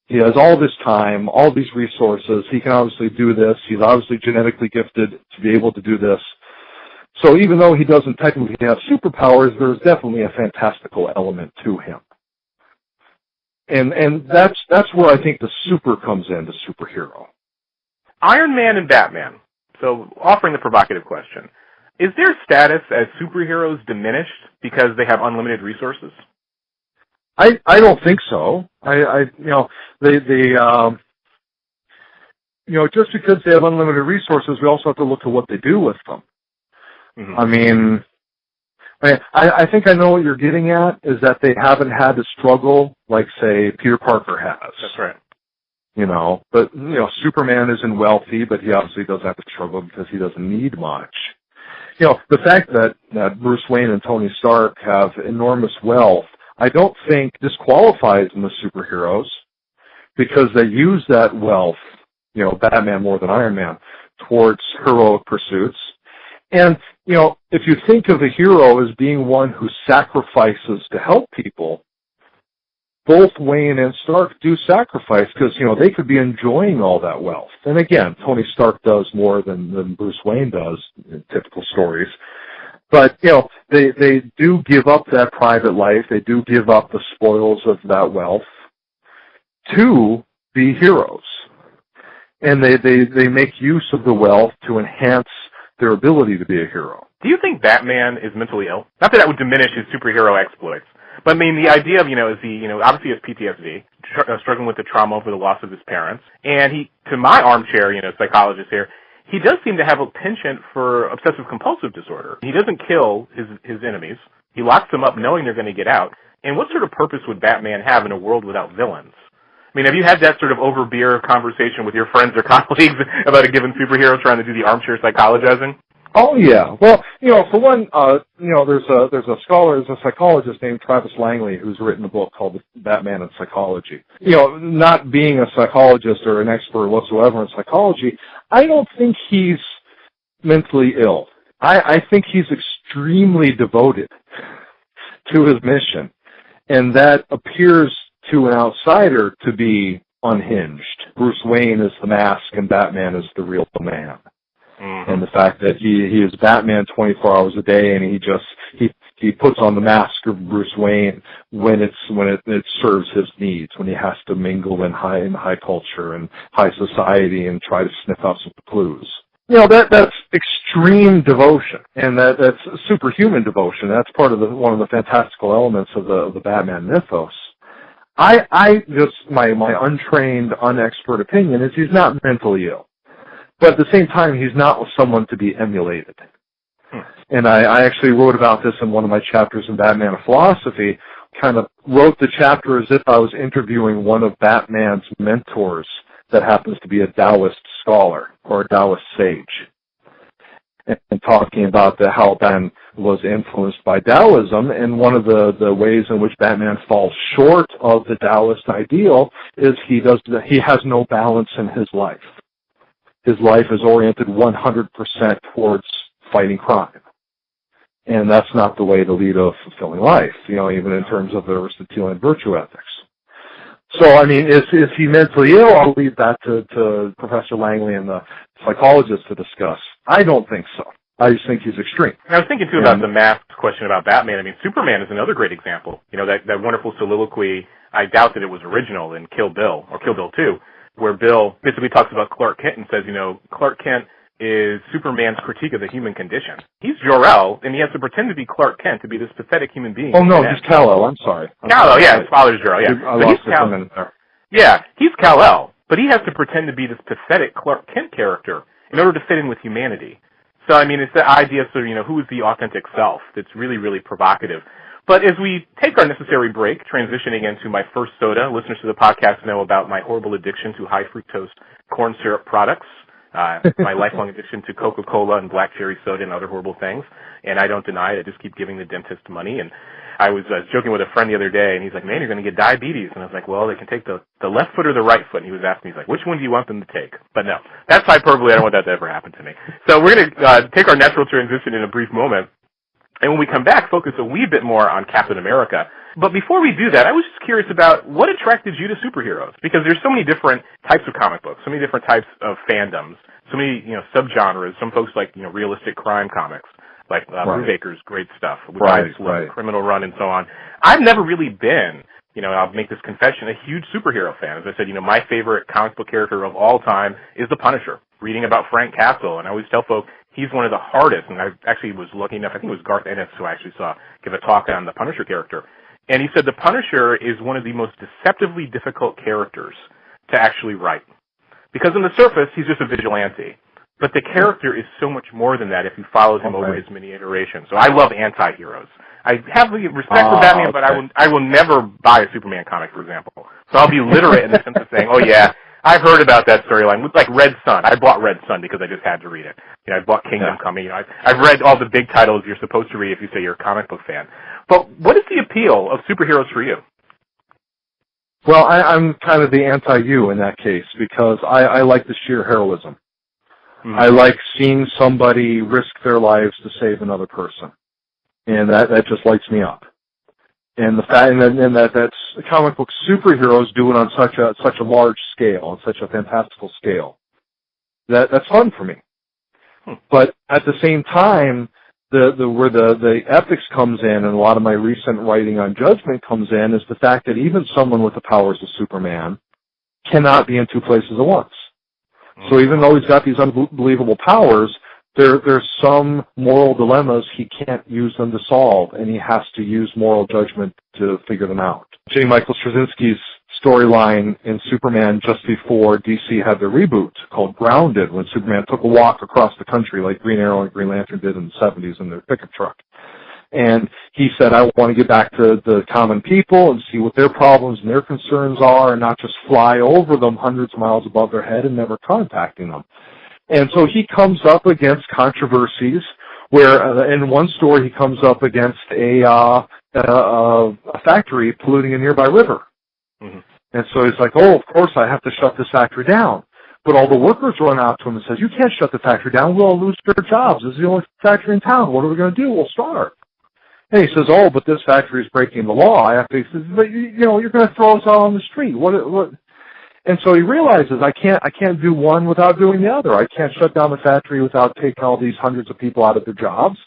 He has all this time, all these resources. He can obviously do this. He's obviously genetically gifted to be able to do this. So even though he doesn't technically have superpowers, there's definitely a fantastical element to him. And that's where I think the super comes in, the superhero. Iron Man and Batman. So offering the provocative question, is their status as superheroes diminished because they have unlimited resources? I don't think so. Just because they have unlimited resources, we also have to look at what they do with them. Mm-hmm. I think I know what you're getting at, is that they haven't had to struggle like, say, Peter Parker has. That's right. But, Superman isn't wealthy, but he obviously doesn't have to struggle because he doesn't need much. The fact that Bruce Wayne and Tony Stark have enormous wealth, I don't think disqualifies them as superheroes because they use that wealth, Batman more than Iron Man, towards heroic pursuits. And, if you think of a hero as being one who sacrifices to help people, both Wayne and Stark do sacrifice because, they could be enjoying all that wealth. And again, Tony Stark does more than Bruce Wayne does in typical stories. But, they do give up that private life. They do give up the spoils of that wealth to be heroes. And they make use of the wealth to enhance their ability to be a hero. Do you think Batman is mentally ill? Not that would diminish his superhero exploits, but the idea of, is he, obviously has PTSD, struggling with the trauma over the loss of his parents, and he, to my armchair, psychologist here, he does seem to have a penchant for obsessive-compulsive disorder. He doesn't kill his enemies. He locks them up knowing they're going to get out. And what sort of purpose would Batman have in a world without villains? Have you had that sort of over beer conversation with your friends or colleagues about a given superhero trying to do the armchair psychologizing? Oh yeah. Well, for one, there's a psychologist named Travis Langley who's written a book called Batman and Psychology. Not being a psychologist or an expert whatsoever in psychology, I don't think he's mentally ill. I think he's extremely devoted to his mission, and that appears to an outsider to be unhinged. Bruce Wayne is the mask and Batman is the real man. Mm-hmm. And the fact that he is Batman 24 hours a day, and he puts on the mask of Bruce Wayne when it serves his needs, when he has to mingle in high culture and high society and try to sniff out some clues. that's extreme devotion, and that's superhuman devotion. That's part of one of the fantastical elements of the Batman mythos. I just my untrained, unexpert opinion is he's not mentally ill, but at the same time he's not someone to be emulated. And I actually wrote about this in one of my chapters in Batman of Philosophy. Kind of wrote the chapter as if I was interviewing one of Batman's mentors that happens to be a Taoist scholar or a Taoist sage, and talking about how Batman was influenced by Taoism, and one of the ways in which Batman falls short of the Taoist ideal is he has no balance in his life. His life is oriented 100% towards fighting crime. And that's not the way to lead a fulfilling life, even in terms of the Aristotelian virtue ethics. So, I mean, is he mentally ill? I'll leave that to Professor Langley and the psychologist to discuss. I don't think so. I just think he's extreme. And I was thinking, too, about the masked question about Batman. I mean, Superman is another great example. That wonderful soliloquy, I doubt that it was original in Kill Bill, or Kill Bill 2, where Bill basically talks about Clark Kent and says, Clark Kent is Superman's critique of the human condition. He's Jor-El, and he has to pretend to be Clark Kent, to be this pathetic human being. Oh, no, just Kal-El. I'm sorry. Kal-El, yeah, his father's Jor-El, yeah. I lost it for a minute there. Yeah, he's Kal-El, but he has to pretend to be this pathetic Clark Kent character in order to fit in with humanity. So, I mean, it's the idea of, who is the authentic self that's really, really provocative. But as we take our necessary break, transitioning into my first soda, listeners to the podcast know about my horrible addiction to high fructose corn syrup products. My lifelong addiction to Coca-Cola and black cherry soda and other horrible things, and I don't deny it. I just keep giving the dentist money. And I was joking with a friend the other day, and he's like, "Man, you're going to get diabetes." And I was like, "Well, they can take the left foot or the right foot." And he was asking me, he's like, "Which one do you want them to take?" But no, that's hyperbole. I don't want that to ever happen to me. So we're going to take our natural transition in a brief moment. And when we come back, focus a wee bit more on Captain America. But before we do that, I was just curious about what attracted you to superheroes, because there's so many different types of comic books, so many different types of fandoms, so many subgenres. Some folks like realistic crime comics, like Brubaker's great stuff, Criminal Run, and so on. I've never really been, I'll make this confession, a huge superhero fan. As I said, my favorite comic book character of all time is the Punisher. Reading about Frank Castle, and I always tell folks he's one of the hardest. And I actually was lucky enough, I think it was Garth Ennis who I actually saw give a talk on the Punisher character. And he said the Punisher is one of the most deceptively difficult characters to actually write. Because on the surface, he's just a vigilante. But the character is so much more than that if you followed him over his many iterations. So I love anti-heroes. I have respect for Batman, but I will never buy a Superman comic, for example. So I'll be literate in the sense of saying, oh yeah, I've heard about that storyline. Like Red Sun. I bought Red Sun because I just had to read it. I bought Kingdom Coming. I've read all the big titles you're supposed to read if you say you're a comic book fan. But what is the appeal of superheroes for you? Well, I'm kind of the anti-you in that case, because I like the sheer heroism. Mm-hmm. I like seeing somebody risk their lives to save another person. And that just lights me up. And the fact that's comic book superheroes do it on such a large scale, on such a fantastical scale. That's fun for me. But at the same time, where the ethics comes in, and a lot of my recent writing on Judgment comes in, is the fact that even someone with the powers of Superman cannot be in two places at once. So even though he's got these unbelievable powers, there's some moral dilemmas he can't use them to solve, and he has to use moral judgment to figure them out. J. Michael Straczynski's storyline in Superman just before DC had their reboot, called Grounded, when Superman took a walk across the country like Green Arrow and Green Lantern did in the 70s in their pickup truck. And he said, I want to get back to the common people and see what their problems and their concerns are, and not just fly over them hundreds of miles above their head and never contacting them. And so he comes up against controversies where, in one story, he comes up against a factory polluting a nearby river. Mm-hmm. And so he's like, oh, of course I have to shut this factory down. But all the workers run out to him and says, you can't shut the factory down. We'll all lose their jobs. This is the only factory in town. What are we going to do? We'll starve. And he says, oh, but this factory is breaking the law. He says, but you're going to throw us out on the street. What? And so he realizes I can't do one without doing the other. I can't shut down the factory without taking all these hundreds of people out of their jobs,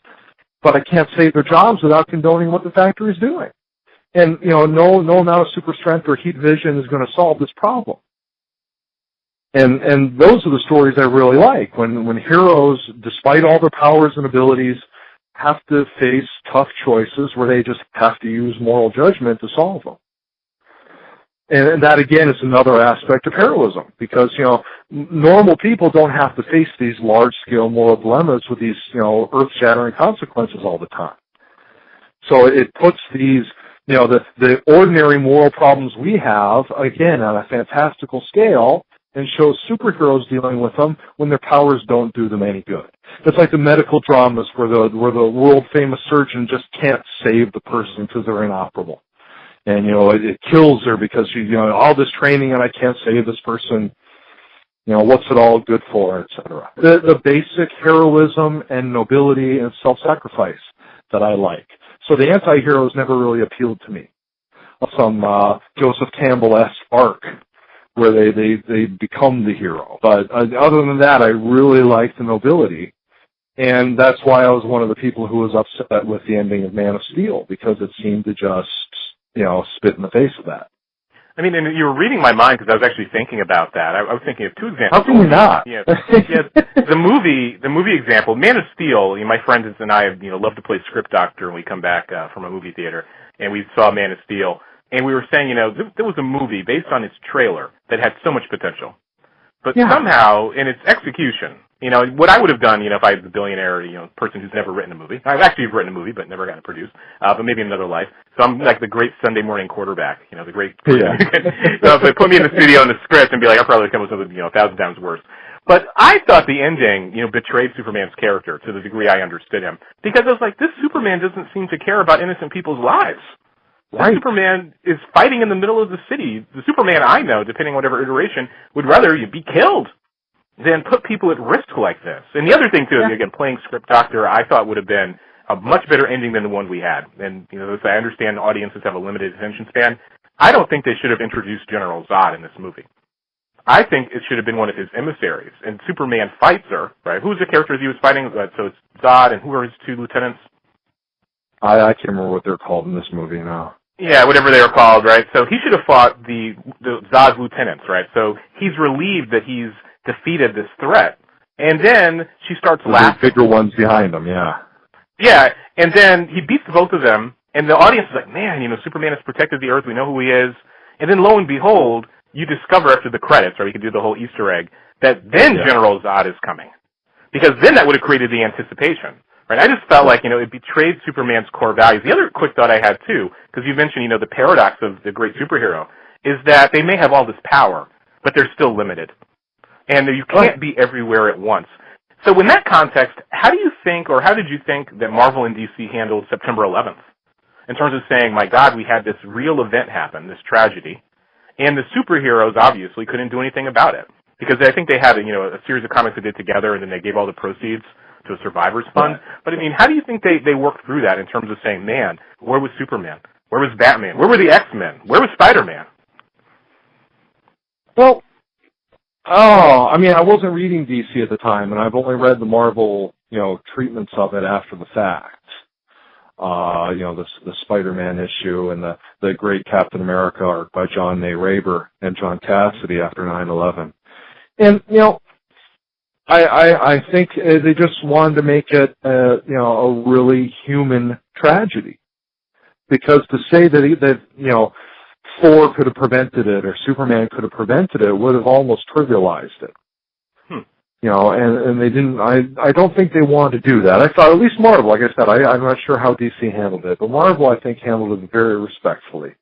but I can't save their jobs without condoning what the factory is doing. And no amount of super strength or heat vision is going to solve this problem. And those are the stories I really like, when heroes, despite all their powers and abilities, have to face tough choices where they just have to use moral judgment to solve them. And that, again, is another aspect of heroism, because, normal people don't have to face these large-scale moral dilemmas with these, earth-shattering consequences all the time. So it puts these, the ordinary moral problems we have, again, on a fantastical scale, and shows superheroes dealing with them when their powers don't do them any good. It's like the medical dramas where the world-famous surgeon just can't save the person because they're inoperable. And, it kills her because, all this training and I can't save this person. What's it all good for, et cetera. The basic heroism and nobility and self-sacrifice that I like. So the anti-heroes never really appealed to me. Some Joseph Campbell-esque arc where they become the hero. But other than that, I really like the nobility. And that's why I was one of the people who was upset with the ending of Man of Steel, because it seemed to just, spit in the face of that. I mean, and you were reading my mind because I was actually thinking about that. I was thinking of two examples. How can you not? The movie example, Man of Steel. My friends and I, love to play script doctor when we come back from a movie theater, and we saw Man of Steel, and we were saying, there was a movie based on its trailer that had so much potential, but somehow in its execution, what I would have done, if I was a billionaire, person who's never written a movie. I've actually written a movie, but never gotten it produced, but maybe in another life. So I'm like the great Sunday morning quarterback, the great. Yeah. So if they put me in the studio on the script and be like, I'll probably come up with something, 1,000 times worse. But I thought the ending, betrayed Superman's character to the degree I understood him, because I was like, this Superman doesn't seem to care about innocent people's lives. Right. Superman is fighting in the middle of the city. The Superman I know, depending on whatever iteration, would rather be killed than put people at risk like this. And the other thing, too, again, playing script doctor, I thought would have been a much better ending than the one we had. And, as I understand audiences have a limited attention span, I don't think they should have introduced General Zod in this movie. I think it should have been one of his emissaries. And Superman fights her, right? Who's the characters he was fighting? So it's Zod, and who are his two lieutenants? I can't remember what they're called in this movie now. Yeah, whatever they were called, right? So he should have fought the Zod's lieutenants, right? So he's relieved that he's defeated this threat. And then she starts laughing. The bigger ones behind him, yeah. Yeah, and then he beats both of them, and the audience is like, man, Superman has protected the Earth, we know who he is. And then lo and behold, you discover after the credits, or you can do the whole Easter egg, that then General Zod is coming. Because then that would have created the anticipation. Right, I just felt like, it betrayed Superman's core values. The other quick thought I had, too, because you mentioned, the paradox of the great superhero, is that they may have all this power, but they're still limited. And you can't be everywhere at once. So in that context, how did you think that Marvel and DC handled September 11th? In terms of saying, my God, we had this real event happen, this tragedy, and the superheroes obviously couldn't do anything about it. Because I think they had a series of comics they did together, and then they gave all the proceeds to a survivors fund. Right. But I mean, how do you think they worked through that in terms of saying, man, where was Superman? Where was Batman? Where were the X-Men? Where was Spider-Man? Well, I wasn't reading DC at the time, and I've only read the Marvel, treatments of it after the fact. The Spider-Man issue and the great Captain America arc by John A. Raber and John Cassidy after 9/11. And, I think they just wanted to make it, a really human tragedy. Because to say that Thor could have prevented it or Superman could have prevented it would have almost trivialized it. And they didn't, I don't think they wanted to do that. I thought, at least Marvel, like I said, I'm not sure how DC handled it, but Marvel, I think, handled it very respectfully.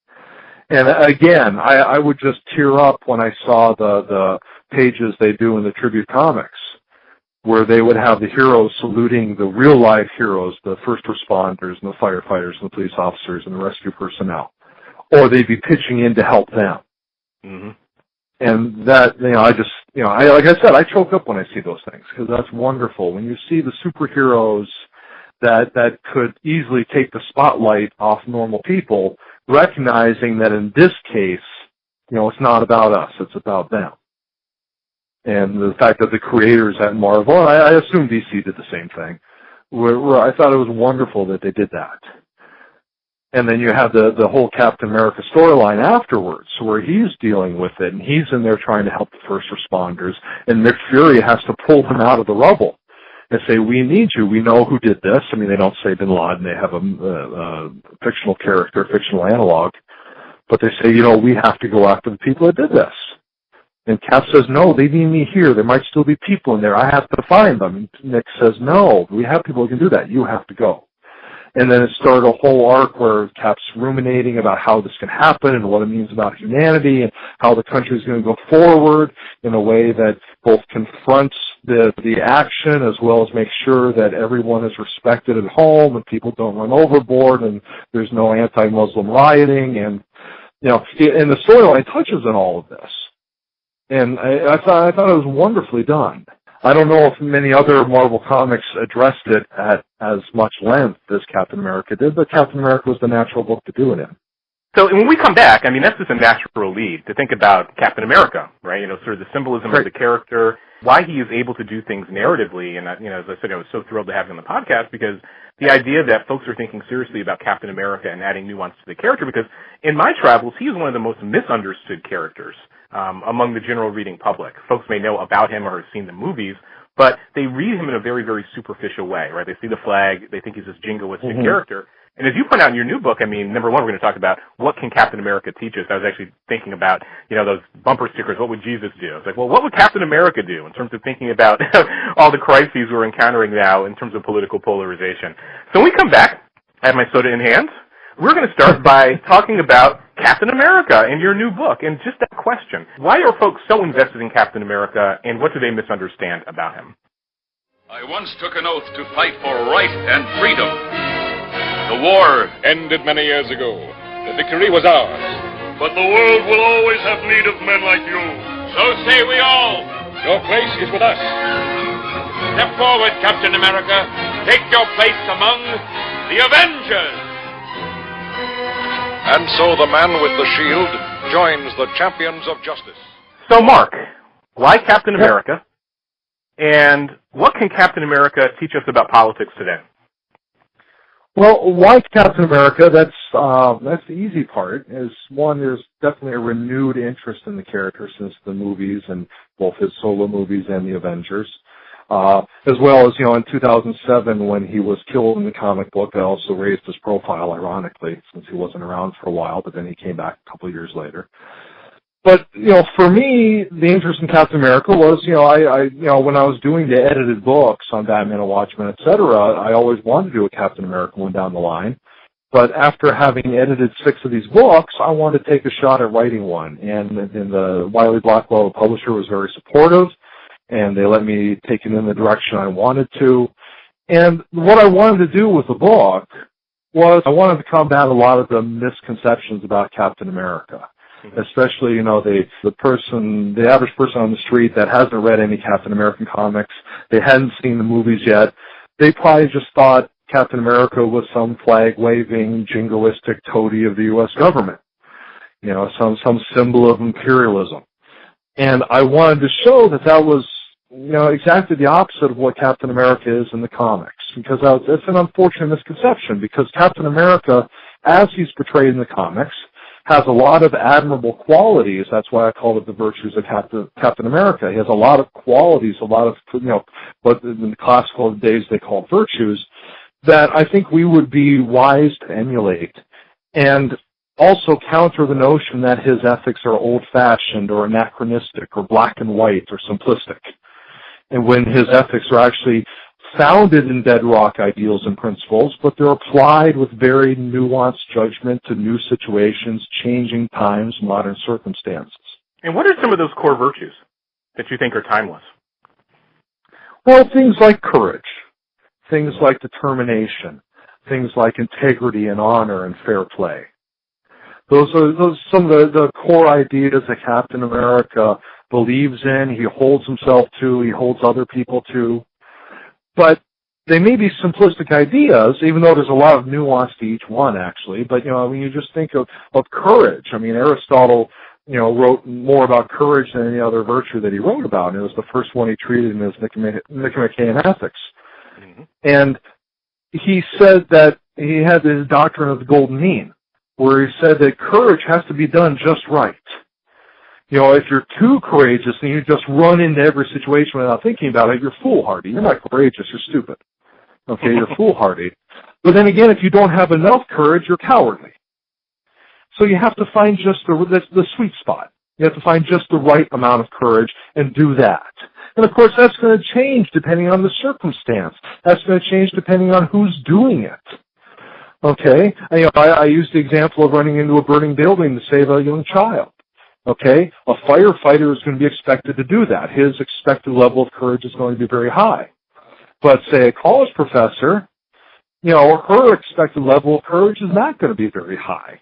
And again, I would just tear up when I saw the pages they do in the tribute comics, where they would have the heroes saluting the real-life heroes, the first responders and the firefighters and the police officers and the rescue personnel. Or they'd be pitching in to help them. Mm-hmm. And that, like I said, I choke up when I see those things, because that's wonderful. When you see the superheroes that could easily take the spotlight off normal people, recognizing that in this case, it's not about us, it's about them. And the fact that the creators at Marvel, and I assume DC did the same thing, I thought it was wonderful that they did that. And then you have the whole Captain America storyline afterwards, where he's dealing with it, and he's in there trying to help the first responders, and Nick Fury has to pull them out of the rubble and say, we need you, we know who did this. I mean, they don't say Bin Laden, they have a fictional character, fictional analog, but they say, we have to go after the people that did this. And Cap says, no, they need me here, there might still be people in there, I have to find them. And Nick says, no, we have people who can do that, you have to go. And then it started a whole arc where Cap's ruminating about how this can happen and what it means about humanity and how the country is going to go forward in a way that both confronts the action as well as make sure that everyone is respected at home and people don't run overboard and there's no anti-Muslim rioting. And, and the storyline touches on all of this. And I thought it was wonderfully done. I don't know if many other Marvel comics addressed it at as much length as Captain America did, but Captain America was the natural book to do it in. So when we come back, I mean, that's just a natural lead to think about Captain America, right? Sort of the symbolism of the character, why he is able to do things narratively. And, as I said, I was so thrilled to have him on the podcast because the idea that folks are thinking seriously about Captain America and adding nuance to the character, because in my travels, he is one of the most misunderstood characters among the general reading public. Folks may know about him or have seen the movies, but they read him in a very, very superficial way, right? They see the flag, they think he's this jingoistic character. And as you point out in your new book, I mean, number one, we're going to talk about what can Captain America teach us. I was actually thinking about, those bumper stickers, what would Jesus do? It's like, well, what would Captain America do in terms of thinking about all the crises we're encountering now in terms of political polarization? So when we come back, I have my soda in hand. We're going to start by talking about Captain America and your new book, and just that question. Why are folks so invested in Captain America, and what do they misunderstand about him? I once took an oath to fight for right and freedom. The war ended many years ago. The victory was ours. But the world will always have need of men like you. So say we all. Your place is with us. Step forward, Captain America. Take your place among the Avengers. And so the man with the shield joins the champions of justice. So, Mark, why Captain America? And what can Captain America teach us about politics today? Well, why Captain America? That's the easy part. Is one, there's definitely a renewed interest in the character since the movies and both his solo movies and the Avengers. As well as, in 2007 when he was killed in the comic book, I also raised his profile, ironically, since he wasn't around for a while, but then he came back a couple of years later. But, for me, the interest in Captain America was, when I was doing the edited books on Batman and Watchmen, etc., I always wanted to do a Captain America one down the line. But after having edited 6 of these books, I wanted to take a shot at writing one. And the Wiley Blackwell, the publisher, was very supportive. And they let me take it in the direction I wanted to. And what I wanted to do with the book was I wanted to combat a lot of the misconceptions about Captain America. Especially, the average person on the street that hasn't read any Captain American comics, they hadn't seen the movies yet, they probably just thought Captain America was some flag-waving, jingoistic toady of the U.S. government. Some symbol of imperialism. And I wanted to show that was, exactly the opposite of what Captain America is in the comics. Because it's an unfortunate misconception, because Captain America, as he's portrayed in the comics, has a lot of admirable qualities. That's why I call it the virtues of Captain America. He has a lot of qualities, a lot of, what in the classical days they call virtues, that I think we would be wise to emulate. And also counter the notion that his ethics are old-fashioned or anachronistic or black and white or simplistic. And when his ethics are actually founded in bedrock ideals and principles, but they're applied with very nuanced judgment to new situations, changing times, modern circumstances. And what are some of those core virtues that you think are timeless? Well, things like courage, things like determination, things like integrity and honor and fair play. Those are some of the core ideas that Captain America believes in, he holds himself to, he holds other people to. But they may be simplistic ideas, even though there's a lot of nuance to each one, actually. But, when you just think of courage, Aristotle, wrote more about courage than any other virtue that he wrote about. And it was the first one he treated in his Nicomachean Ethics. Mm-hmm. And he said that he had his doctrine of the golden mean, where he said that courage has to be done just right. If you're too courageous and you just run into every situation without thinking about it, you're foolhardy. You're not courageous, you're stupid. Okay, you're foolhardy. But then again, if you don't have enough courage, you're cowardly. So you have to find just the sweet spot. You have to find just the right amount of courage and do that. And of course, that's going to change depending on the circumstance. That's going to change depending on who's doing it. Okay? I used the example of running into a burning building to save a young child. Okay? A firefighter is going to be expected to do that. His expected level of courage is going to be very high. But say a college professor, her expected level of courage is not going to be very high.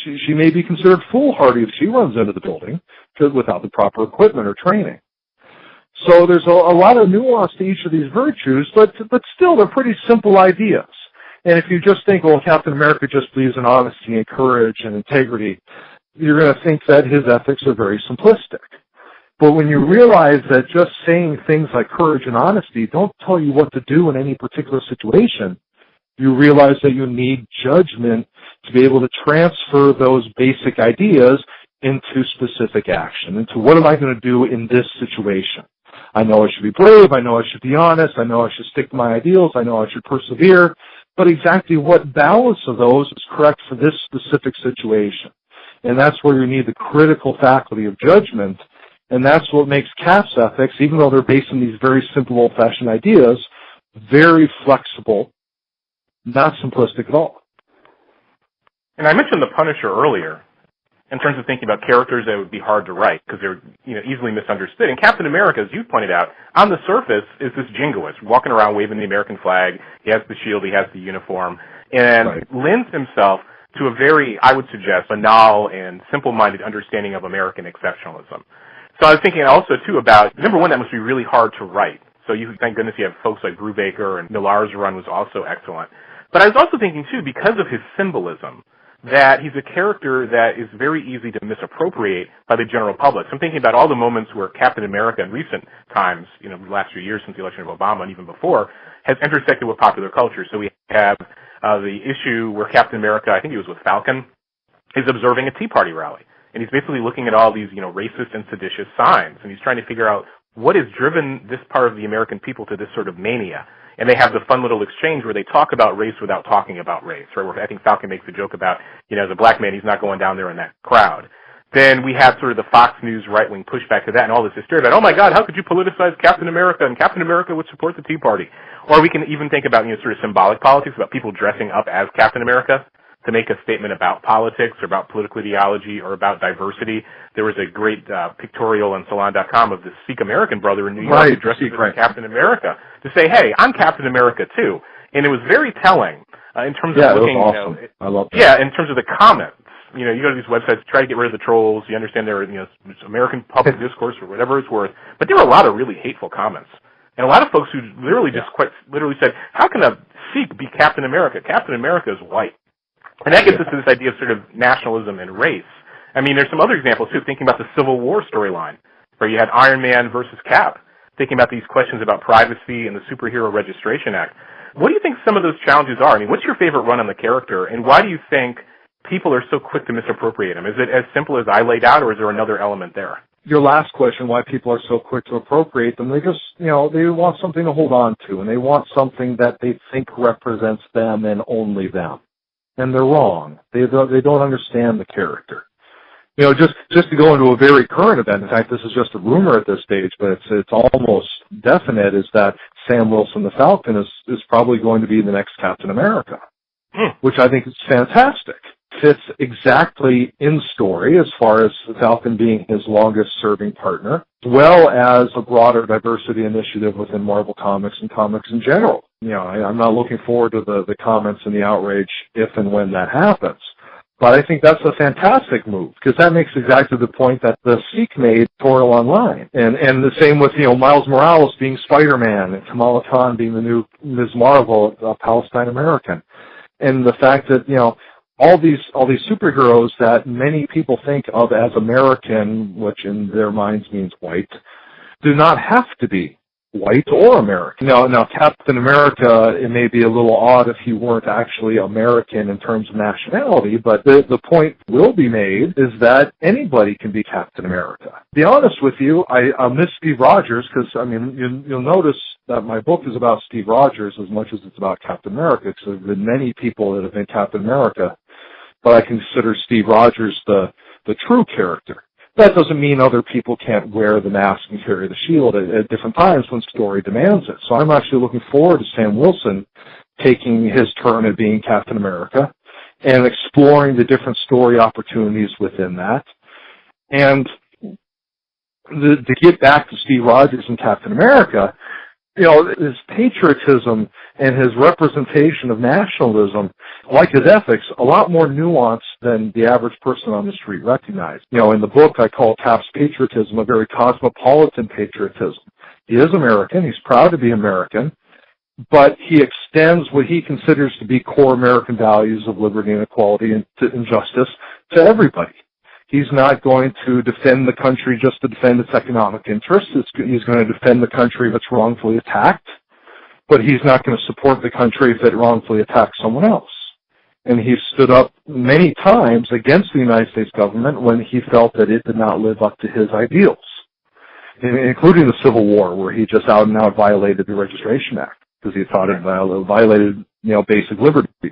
She may be considered foolhardy if she runs into the building without the proper equipment or training. So there's a lot of nuance to each of these virtues, but still they're pretty simple ideas. And if you just think, well, Captain America just believes in honesty and courage and integrity, you're going to think that his ethics are very simplistic. But when you realize that just saying things like courage and honesty don't tell you what to do in any particular situation, you realize that you need judgment to be able to transfer those basic ideas into specific action, into what am I going to do in this situation. I know I should be brave, I know I should be honest, I know I should stick to my ideals, I know I should persevere, but exactly what balance of those is correct for this specific situation. And that's where you need the critical faculty of judgment, and that's what makes CAP's ethics, even though they're based on these very simple old-fashioned ideas, very flexible, not simplistic at all. And I mentioned the Punisher earlier in terms of thinking about characters that would be hard to write because they're easily misunderstood. And Captain America, as you pointed out, on the surface is this jingoist walking around waving the American flag. He has the shield, he has the uniform, and lends himself to a very, I would suggest, banal and simple-minded understanding of American exceptionalism. So I was thinking also, too, about, number one, that must be really hard to write. So thank goodness you have folks like Brubaker, and Millar's run was also excellent. But I was also thinking, too, because of his symbolism, that he's a character that is very easy to misappropriate by the general public. So I'm thinking about all the moments where Captain America in recent times, the last few years since the election of Obama and even before, has intersected with popular culture. So we have the issue where Captain America, I think he was with Falcon, is observing a Tea Party rally. And he's basically looking at all these, racist and seditious signs. And he's trying to figure out what has driven this part of the American people to this sort of mania. And they have the fun little exchange where they talk about race without talking about race, right? Where I think Falcon makes a joke about, as a black man, he's not going down there in that crowd. Then we have sort of the Fox News right-wing pushback to that and all this hysteria about, oh my God, how could you politicize Captain America? And Captain America would support the Tea Party. Or we can even think about, sort of symbolic politics, about people dressing up as Captain America to make a statement about politics or about political ideology or about diversity. There was a great pictorial on Salon.com of this Sikh American brother in New York who dressed as Captain America to say, hey, I'm Captain America too. And it was very telling in terms of looking, awesome. I love that. Yeah, in terms of the comments. You go to these websites, try to get rid of the trolls. You understand they're, American public discourse or whatever it's worth. But there were a lot of really hateful comments. And a lot of folks who literally just quite literally said, how can a Sikh be Captain America? Captain America is white. And that gets us to this idea of sort of nationalism and race. I mean, there's some other examples, too, thinking about the Civil War storyline, where you had Iron Man versus Cap, thinking about these questions about privacy and the Superhero Registration Act. What do you think some of those challenges are? I mean, what's your favorite run on the character, and why do you think people are so quick to misappropriate him? Is it as simple as I laid out, or is there another element there? Your last question, why people are so quick to appropriate them, they just, they want something to hold on to, and they want something that they think represents them and only them. And they're wrong. They don't understand the character. Just to go into a very current event, in fact, this is just a rumor at this stage, but it's almost definite, is that Sam Wilson the Falcon is probably going to be the next Captain America, which I think is fantastic. Fits exactly in story as far as the Falcon being his longest-serving partner, as well as a broader diversity initiative within Marvel Comics and comics in general. I'm not looking forward to the comments and the outrage if and when that happens. But I think that's a fantastic move, because that makes exactly the point that the Sikh made Toriel Online. And the same with, Miles Morales being Spider-Man and Kamala Khan being the new Ms. Marvel, a Palestine American. And the fact that, all these superheroes that many people think of as American, which in their minds means white, do not have to be white or American. Now, Captain America, it may be a little odd if he weren't actually American in terms of nationality, but the point will be made is that anybody can be Captain America. To be honest with you, I'll miss Steve Rogers because, I mean, you'll notice that my book is about Steve Rogers as much as it's about Captain America, because there have been many people that have been Captain America, but I consider Steve Rogers the true character. That doesn't mean other people can't wear the mask and carry the shield at different times when story demands it. So I'm actually looking forward to Sam Wilson taking his turn at being Captain America and exploring the different story opportunities within that. And to get back to Steve Rogers and Captain America, his patriotism and his representation of nationalism, like his ethics, a lot more nuanced than the average person on the street recognized. In the book, I call Cap's patriotism a very cosmopolitan patriotism. He is American. He's proud to be American, but he extends what he considers to be core American values of liberty and equality and justice to everybody. He's not going to defend the country just to defend its economic interests. He's going to defend the country if it's wrongfully attacked, but he's not going to support the country if it wrongfully attacks someone else. And he stood up many times against the United States government when he felt that it did not live up to his ideals, including the Civil War, where he just out and out violated the Registration Act because he thought it violated, basic liberties.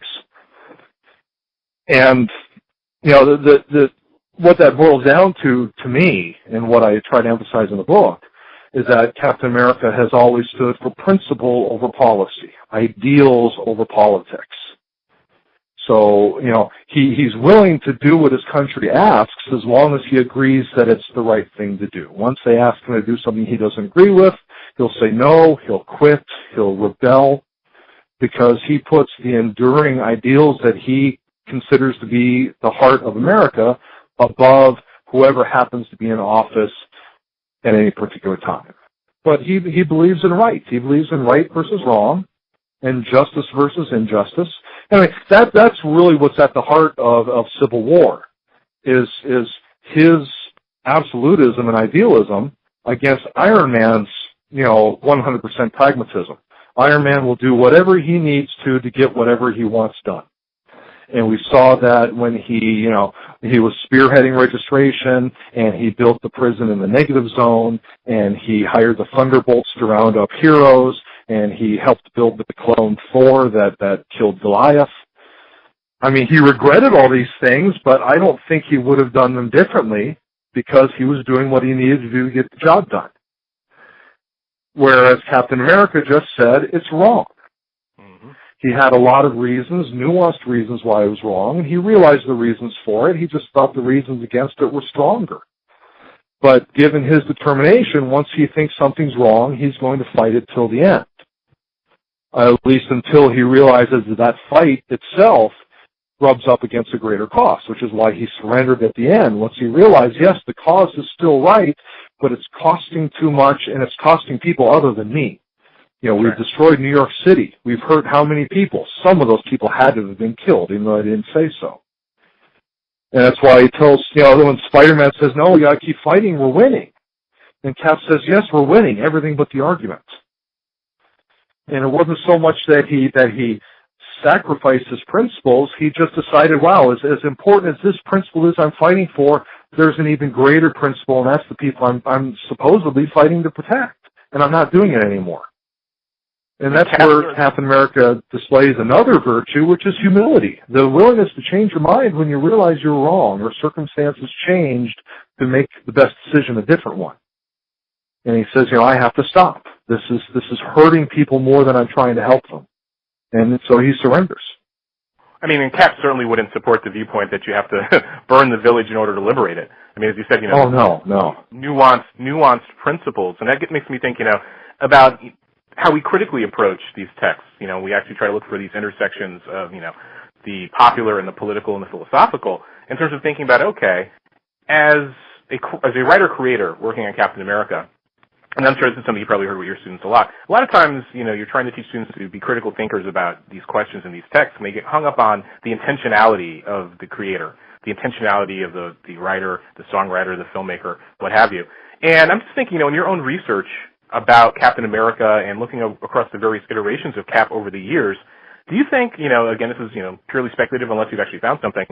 And, what that boils down to me, and what I try to emphasize in the book, is that Captain America has always stood for principle over policy, ideals over politics. So, he's willing to do what his country asks as long as he agrees that it's the right thing to do. Once they ask him to do something he doesn't agree with, he'll say no, he'll quit, he'll rebel, because he puts the enduring ideals that he considers to be the heart of America above whoever happens to be in office at any particular time. But he believes in right. He believes in right versus wrong and justice versus injustice. Anyway, that's really what's at the heart of Civil War, is his absolutism and idealism against Iron Man's, 100% pragmatism. Iron Man will do whatever he needs to get whatever he wants done. And we saw that when he was spearheading registration, and he built the prison in the negative zone, and he hired the Thunderbolts to round up heroes, and he helped build the clone Thor that killed Goliath. I mean, he regretted all these things, but I don't think he would have done them differently because he was doing what he needed to do to get the job done. Whereas Captain America just said, it's wrong. He had a lot of reasons, nuanced reasons why it was wrong, and he realized the reasons for it. He just thought the reasons against it were stronger. But given his determination, once he thinks something's wrong, he's going to fight it till the end. At least until he realizes that fight itself rubs up against a greater cost, which is why he surrendered at the end. Once he realized, yes, the cause is still right, but it's costing too much, and it's costing people other than me. We've destroyed New York City. We've hurt how many people? Some of those people had to have been killed, even though I didn't say so. And that's why he tells, when Spider-Man says, no, we got to keep fighting, we're winning. And Cap says, yes, we're winning, everything but the arguments. And it wasn't so much that he sacrificed his principles. He just decided, wow, as important as this principle is I'm fighting for, there's an even greater principle, and that's the people I'm supposedly fighting to protect. And I'm not doing it anymore. And that's where Captain America displays another virtue, which is humility. The willingness to change your mind when you realize you're wrong or circumstances changed to make the best decision a different one. And he says, I have to stop. This is hurting people more than I'm trying to help them. And so he surrenders. I mean, and Cap certainly wouldn't support the viewpoint that you have to burn the village in order to liberate it. I mean, as you said, Oh, no. Nuanced principles. And that makes me think, about how we critically approach these texts. We actually try to look for these intersections of, the popular and the political and the philosophical in terms of thinking about, okay, as a writer-creator working on Captain America, and I'm sure this is something you probably heard with your students a lot of times, you're trying to teach students to be critical thinkers about these questions in these texts, and they get hung up on the intentionality of the creator, the intentionality of the writer, the songwriter, the filmmaker, what have you. And I'm just thinking, in your own research, about Captain America and looking across the various iterations of Cap over the years, do you think, again, this is, purely speculative unless you've actually found something,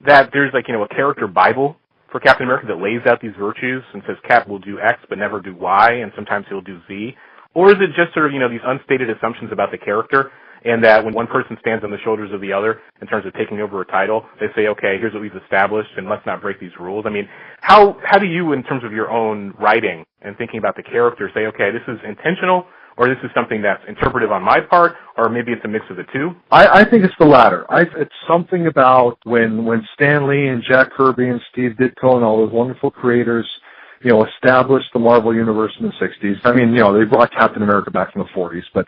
that there's like, a character Bible for Captain America that lays out these virtues and says Cap will do X but never do Y, and sometimes he'll do Z? Or is it just sort of, these unstated assumptions about the character, and that when one person stands on the shoulders of the other in terms of taking over a title, they say, okay, here's what we've established, and let's not break these rules? I mean, how do you, in terms of your own writing and thinking about the character, say, okay, this is intentional, or this is something that's interpretive on my part, or maybe it's a mix of the two? I think it's the latter. It's something about when Stan Lee and Jack Kirby and Steve Ditko and all those wonderful creators, established the Marvel Universe in the 60s. I mean, they brought Captain America back in the 40s, but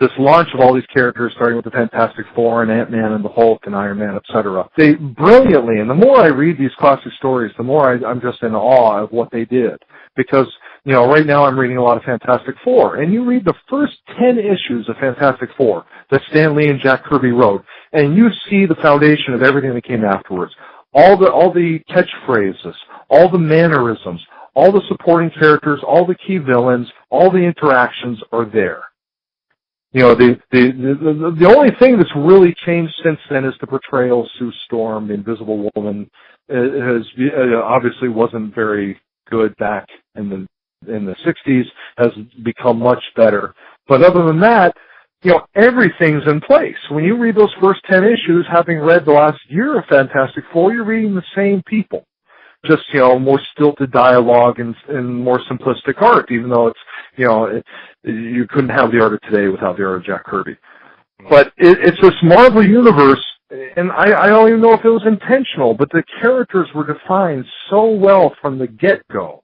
this launch of all these characters, starting with the Fantastic Four and Ant-Man and the Hulk and Iron Man, etc., they brilliantly, and the more I read these classic stories, the more I'm just in awe of what they did. Because, right now I'm reading a lot of Fantastic Four, and you read the first 10 issues of Fantastic Four that Stan Lee and Jack Kirby wrote, and you see the foundation of everything that came afterwards. All the catchphrases, all the mannerisms, all the supporting characters, all the key villains, all the interactions are there. The only thing that's really changed since then is the portrayal of Sue Storm, the Invisible Woman. Obviously wasn't very good back in the 60s, has become much better. But other than that, everything's in place. When you read those first 10 issues, having read the last year of Fantastic Four, you're reading the same people. Just, more stilted dialogue and more simplistic art, even though it's, you couldn't have the art of today without the art of Jack Kirby. But it's this Marvel universe, and I don't even know if it was intentional, but the characters were defined so well from the get-go.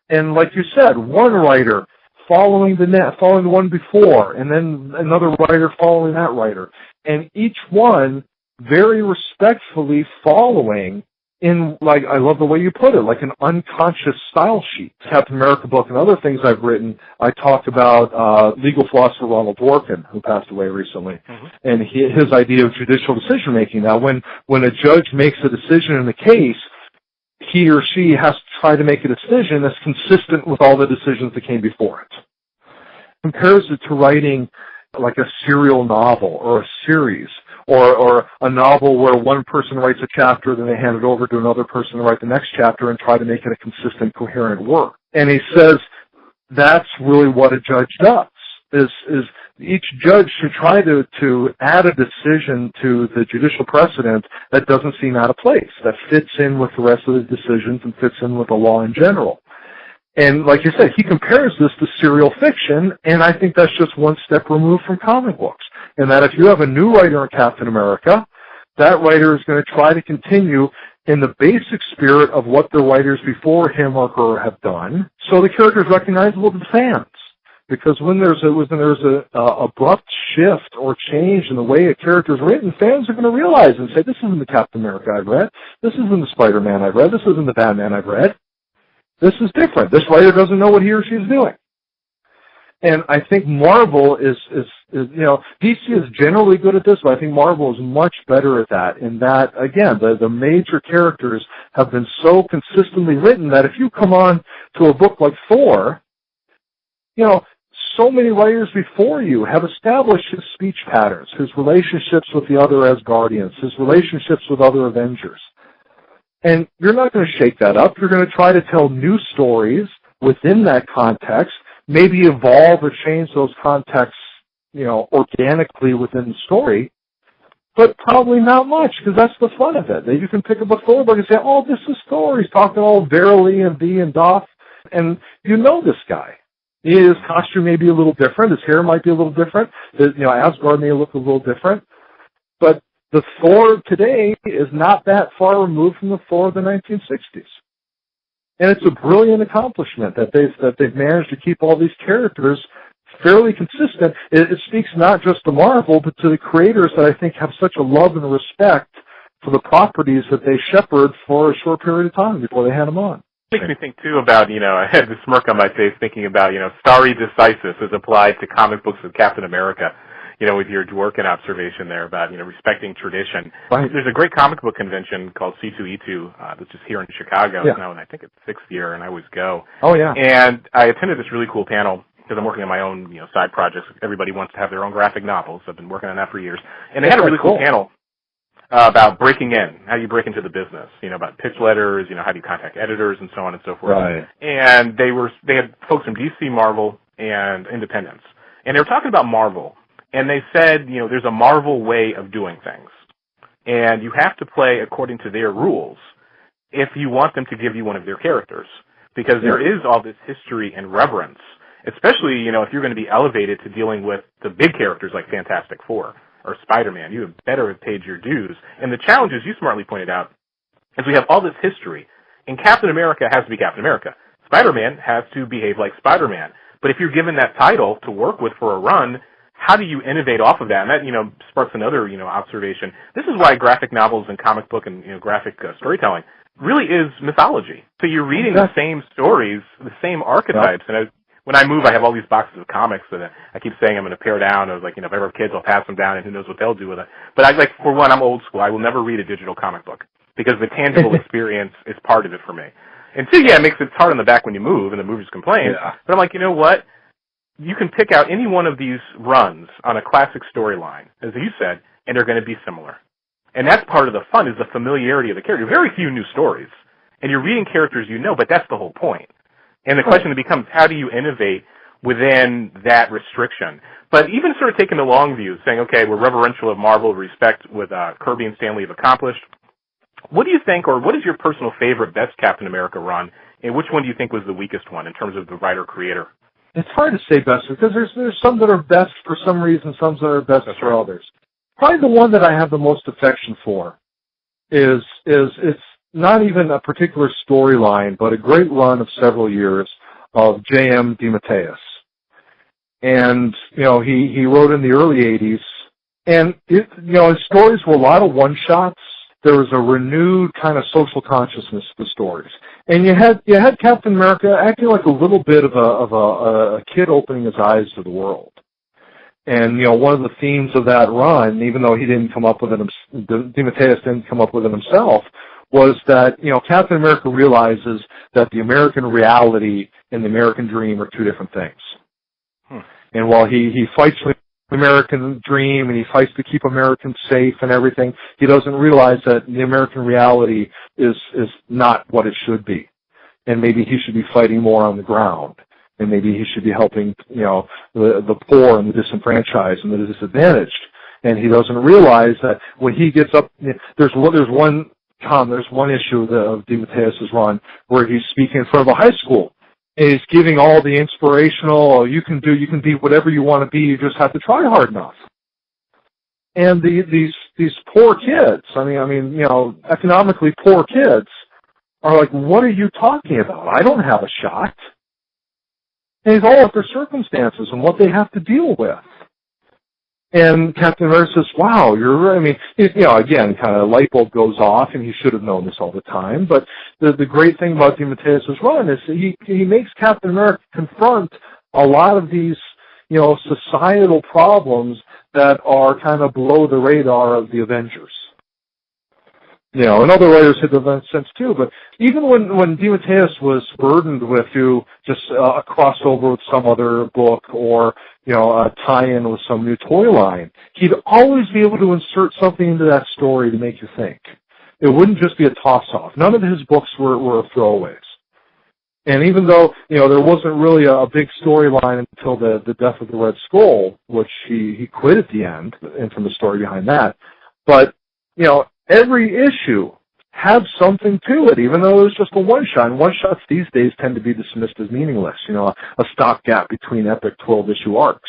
And like you said, one writer following the one before, and then another writer following that writer. And each one very respectfully following in, like, I love the way you put it, like an unconscious style sheet. Captain America book and other things I've written, I talked about legal philosopher Ronald Dworkin, who passed away recently, and his idea of judicial decision-making. Now, when a judge makes a decision in a case, he or she has to try to make a decision that's consistent with all the decisions that came before it. Compares it to writing like a serial novel or a series, or a novel where one person writes a chapter, then they hand it over to another person to write the next chapter and try to make it a consistent, coherent work. And he says that's really what a judge does, is each judge should try to add a decision to the judicial precedent that doesn't seem out of place, that fits in with the rest of the decisions and fits in with the law in general. And like you said, he compares this to serial fiction, and I think that's just one step removed from comic books. And that if you have a new writer in Captain America, that writer is going to try to continue in the basic spirit of what the writers before him or her have done, so the character is recognizable to the fans. Because when there's a abrupt shift or change in the way a character is written, fans are going to realize and say, this isn't the Captain America I've read, this isn't the Spider-Man I've read, this isn't the Batman I've read. This is different. This writer doesn't know what he or she is doing. And I think Marvel is DC is generally good at this, but I think Marvel is much better at that. In that, again, the major characters have been so consistently written that if you come on to a book like Thor, so many writers before you have established his speech patterns, his relationships with the other Asgardians, his relationships with other Avengers. And you're not going to shake that up. You're going to try to tell new stories within that context, maybe evolve or change those contexts, organically within the story, but probably not much, because that's the fun of it. That you can pick up a Thor book and say, oh, this is Thor. He's talking all verily and thee and doth, and you know this guy. His costume may be a little different. His hair might be a little different. Asgard may look a little different, but the Thor today is not that far removed from the Thor of the 1960s. And it's a brilliant accomplishment that they've managed to keep all these characters fairly consistent. It speaks not just to Marvel, but to the creators that I think have such a love and respect for the properties that they shepherd for a short period of time before they hand them on. It makes me think, too, about, I had the smirk on my face thinking about, stare decisis as applied to comic books with Captain America. with your Dworkin observation there about, respecting tradition. Right. There's a great comic book convention called C2E2 that's just here in Chicago now, and I think it's 6th year, and I always go. Oh, yeah. And I attended this really cool panel because I'm working on my own, side projects. Everybody wants to have their own graphic novels. I've been working on that for years. And they had a really cool panel about breaking in, how you break into the business, about pitch letters, how do you contact editors and so on and so forth. Right. And they had folks from DC, Marvel, and Independence. And they were talking about Marvel. And they said, there's a Marvel way of doing things. And you have to play according to their rules if you want them to give you one of their characters. Because there is all this history and reverence, especially, if you're going to be elevated to dealing with the big characters like Fantastic Four or Spider-Man. You have better have paid your dues. And the challenge, as you smartly pointed out, is we have all this history. And Captain America has to be Captain America. Spider-Man has to behave like Spider-Man. But if you're given that title to work with for a run, how do you innovate off of that? And that, sparks another, observation. This is why graphic novels and comic book and, graphic storytelling really is mythology. So you're reading the same stories, the same archetypes. And when I move, I have all these boxes of comics that I keep saying I'm going to pare down. I was like, if I ever have kids, I'll pass them down, and who knows what they'll do with it. But for one, I'm old school. I will never read a digital comic book because the tangible experience is part of it for me. And two, it makes it hard on the back when you move, and the movers complain. Yeah. But I'm like, you know what? You can pick out any one of these runs on a classic storyline, as you said, and they're going to be similar. And that's part of the fun, is the familiarity of the character. Very few new stories. And you're reading characters but that's the whole point. And the question becomes, how do you innovate within that restriction? But even sort of taking the long view, saying, okay, we're reverential of Marvel, respect what Kirby and Stan Lee have accomplished. What do you think, or what is your personal favorite best Captain America run, and which one do you think was the weakest one in terms of the writer-creator? It's hard to say best, because there's some that are best for some reason, some that are best for others. Probably the one that I have the most affection for is it's not even a particular storyline, but a great run of several years of J.M. DeMatteis. And, he wrote in the early 80s, and, his stories were a lot of one-shots. There was a renewed kind of social consciousness to the stories. And you had Captain America acting like a little bit of a kid opening his eyes to the world. And, one of the themes of that run, even though he didn't come up with it, DeMatteis didn't come up with it himself, was that, Captain America realizes that the American reality and the American dream are two different things. And while he fights for the American dream and he fights to keep Americans safe and everything, he doesn't realize that the American reality is not what it should be. And maybe he should be fighting more on the ground. And maybe he should be helping, the poor and the disenfranchised and the disadvantaged. And he doesn't realize that when he gets up, there's one issue of DeMatteis' run where he's speaking in front of a high school. And he's giving all the inspirational, you can be whatever you want to be, you just have to try hard enough. And these poor kids, economically poor kids, are like, what are you talking about? I don't have a shot. And it's all about their circumstances and what they have to deal with. And Captain America says, wow, you're right. Again, kind of light bulb goes off, and he should have known this all the time. But the great thing about DeMatteis' run is that he makes Captain America confront a lot of these, societal problems that are kind of below the radar of the Avengers. And other writers had the sense too, but even when DeMatteis was burdened with just a crossover with some other book or, a tie-in with some new toy line, he'd always be able to insert something into that story to make you think. It wouldn't just be a toss-off. None of his books were throwaways. And even though, there wasn't really a big storyline until the death of the Red Skull, which he quit at the end, and from the story behind that, but, every issue had something to it, even though it was just a one-shot. And one-shots these days tend to be dismissed as meaningless, a stopgap between epic 12-issue arcs.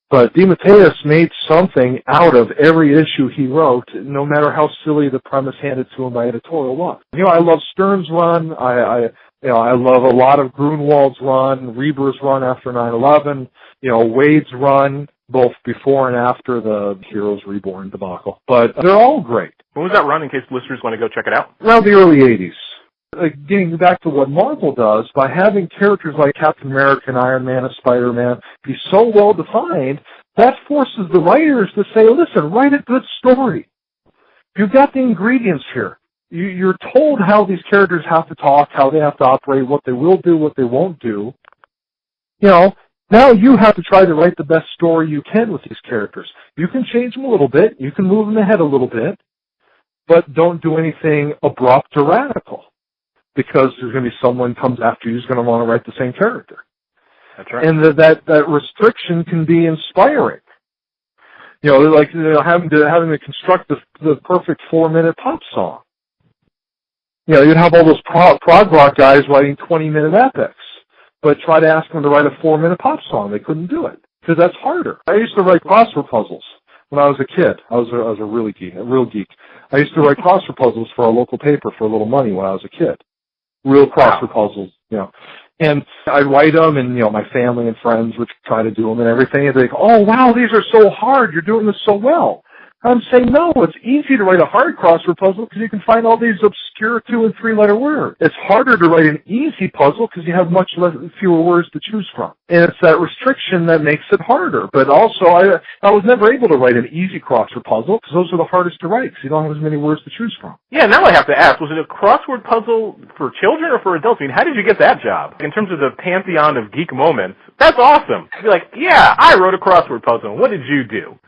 But DeMatteis made something out of every issue he wrote, no matter how silly the premise handed to him by editorial was. I love Stern's run. I love a lot of Grunwald's run, Reber's run after 9/11, Wade's run, both before and after the Heroes Reborn debacle. But they're all great. When was that run, in case listeners want to go check it out? Around the early 80s. Getting back to what Marvel does, by having characters like Captain America and Iron Man and Spider-Man be so well defined, that forces the writers to say, listen, write a good story. You've got the ingredients here. You're told how these characters have to talk, how they have to operate, what they will do, what they won't do. Now you have to try to write the best story you can with these characters. You can change them a little bit. You can move them ahead a little bit. But don't do anything abrupt or radical, because there's going to be someone comes after you who's going to want to write the same character. That's right. And that restriction can be inspiring. Having to construct the perfect 4-minute pop song. You'd have all those prog rock guys writing 20-minute epics, but try to ask them to write a 4-minute pop song. They couldn't do it because that's harder. I used to write crossword puzzles when I was a kid. I was a real geek. I used to write crossword puzzles for a local paper for a little money when I was a kid. Real crossword puzzles, And I'd write them, and, my family and friends would try to do them and everything. And they'd go, oh, wow, these are so hard. You're doing this so well. I'm saying, no, it's easy to write a hard crossword puzzle because you can find all these obscure 2- and 3-letter words. It's harder to write an easy puzzle because you have fewer words to choose from. And it's that restriction that makes it harder. But also, I was never able to write an easy crossword puzzle because those are the hardest to write because you don't have as many words to choose from. Yeah, now I have to ask, was it a crossword puzzle for children or for adults? I mean, how did you get that job? In terms of the pantheon of geek moments, that's awesome. You're like, yeah, I wrote a crossword puzzle. What did you do?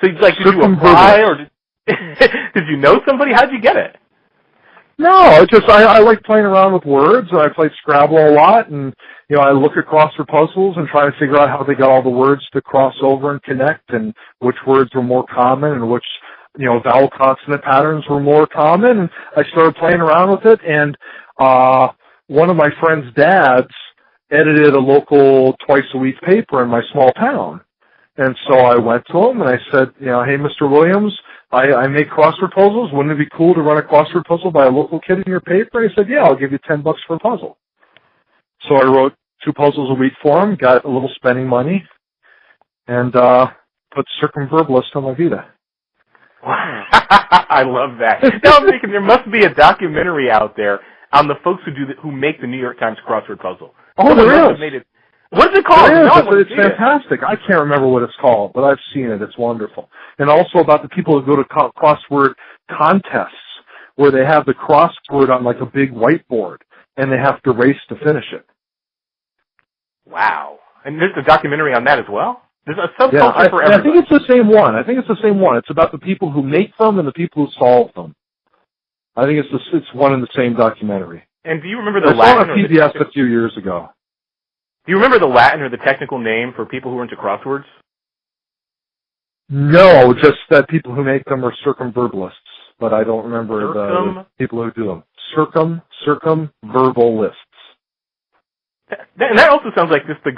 So, did you apply, or did you know somebody? How did you get it? No, I like playing around with words. I played Scrabble a lot, and I look at crossword puzzles and try to figure out how they got all the words to cross over and connect, and which words were more common, and which vowel consonant patterns were more common. And I started playing around with it, and one of my friend's dads edited a local twice-a-week paper in my small town. And so I went to him and I said, hey, Mr. Williams, I make crossword puzzles. Wouldn't it be cool to run a crossword puzzle by a local kid in your paper? He said, yeah, I'll give you $10 for a puzzle. So I wrote 2 puzzles a week for him, got a little spending money, and put circumverbalist on my Vita. Wow. I love that. Now I'm thinking there must be a documentary out there on the folks who make the New York Times crossword puzzle. Oh, there is. What is it called? It's fantastic. I can't remember what it's called, but I've seen it. It's wonderful. And also about the people who go to crossword contests where they have the crossword on like a big whiteboard and they have to race to finish it. Wow. And there's a documentary on that as well? There's a subculture for everybody. I think it's the same one. It's about the people who make them and the people who solve them. I think it's one in the same documentary. And do you remember the Latin? I saw a PBS a few years ago. Do you remember the Latin or the technical name for people who are into crosswords? No, just that people who make them are circumverbalists, but I don't remember the people who do them. Circumverbalists. And that also sounds like just a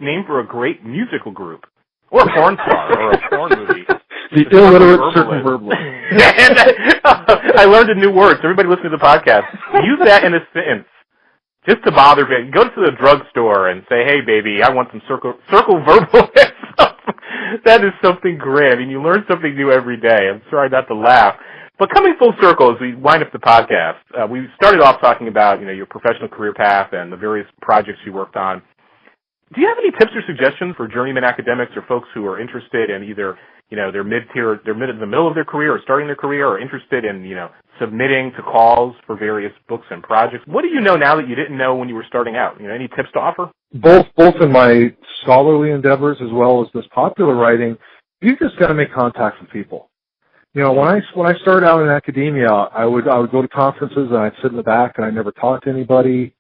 name for a great musical group, or a porn star, or a porn movie. The illiterate circumverbalist. I learned a new word. So everybody listening to the podcast, use that in a sentence. Just to bother me. Go to the drugstore and say, hey, baby, I want some circumverbalist. That is something great. I mean, you learn something new every day. I'm sorry not to laugh. But coming full circle as we wind up the podcast, we started off talking about, your professional career path and the various projects you worked on. Do you have any tips or suggestions for journeyman academics or folks who are interested in either, they're in the middle of their career or starting their career or interested in, submitting to calls for various books and projects? What do you know now that you didn't know when you were starting out? Any tips to offer? Both in my scholarly endeavors as well as this popular writing, you just got to make contact with people. When I started out in academia, I would go to conferences and I'd sit in the back and I never talked to anybody.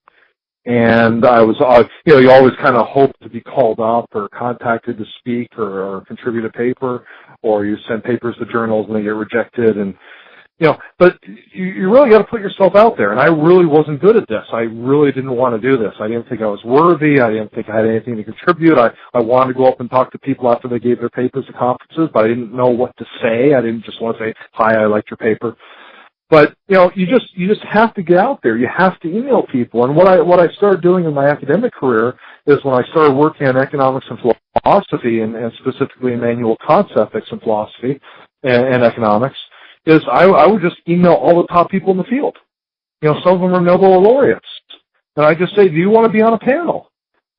And I was, you always kind of hope to be called up or contacted to speak or contribute a paper, or you send papers to journals and they get rejected. And, but you really got to put yourself out there. And I really wasn't good at this. I really didn't want to do this. I didn't think I was worthy. I didn't think I had anything to contribute. I wanted to go up and talk to people after they gave their papers at conferences, but I didn't know what to say. I didn't just want to say, hi, I liked your paper. But, you just have to get out there. You have to email people. And what I started doing in my academic career is when I started working on economics and philosophy, and specifically in manual concept ethics and philosophy and economics, is I would just email all the top people in the field. Some of them are Nobel laureates. And I just say, do you want to be on a panel?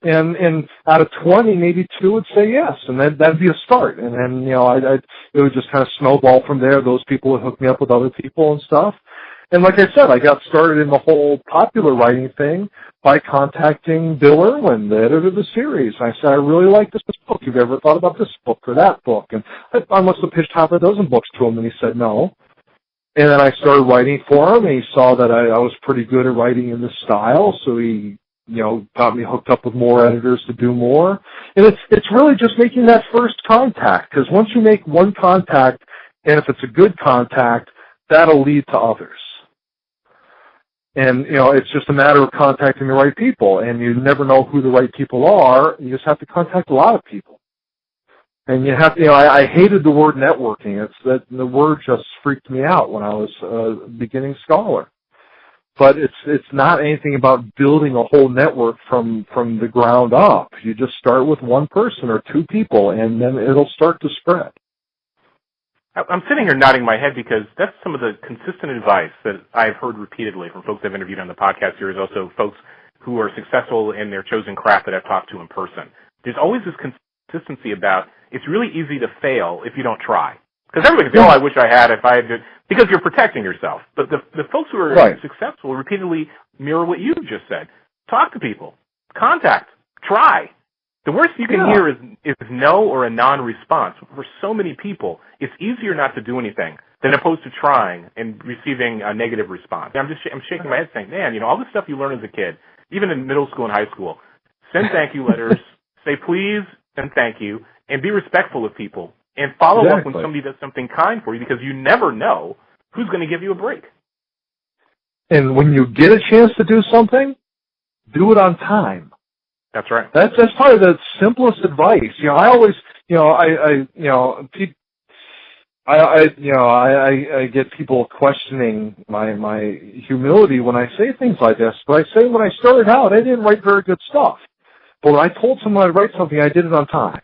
And out of 20, maybe 2 would say yes, and that'd be a start. And then, it would just kind of snowball from there. Those people would hook me up with other people and stuff. And like I said, I got started in the whole popular writing thing by contacting Bill Irwin, the editor of the series. I said, I really like this book. Have you ever thought about this book or that book? And I must have pitched half a dozen books to him, and he said no. And then I started writing for him, and he saw that I was pretty good at writing in this style, so he got me hooked up with more editors to do more. And it's really just making that first contact, because once you make one contact, and if it's a good contact, that'll lead to others. And, it's just a matter of contacting the right people, and you never know who the right people are. You just have to contact a lot of people. And you have to, I hated the word networking. The word just freaked me out when I was a beginning scholar. But it's not anything about building a whole network from the ground up. You just start with one person or 2 people, and then it'll start to spread. I'm sitting here nodding my head because that's some of the consistent advice that I've heard repeatedly from folks I've interviewed on the podcast series, also folks who are successful in their chosen craft that I've talked to in person. There's always this consistency about it's really easy to fail if you don't try. Because everybody can say, I wish I had if I had to, because you're protecting yourself. But the folks who are successful repeatedly mirror what you just said. Talk to people. Contact. Try. The worst you can hear is no or a non-response. For so many people, it's easier not to do anything than opposed to trying and receiving a negative response. I'm shaking my head saying, man, all the stuff you learn as a kid, even in middle school and high school, send thank you letters, say please and thank you, and be respectful of people, and follow up when somebody does something kind for you, because you never know who's going to give you a break. And when you get a chance to do something, do it on time. That's right. That's probably the simplest advice. I always, I get people questioning my humility when I say things like this. But I say when I started out, I didn't write very good stuff. But when I told someone I'd write something, I did it on time.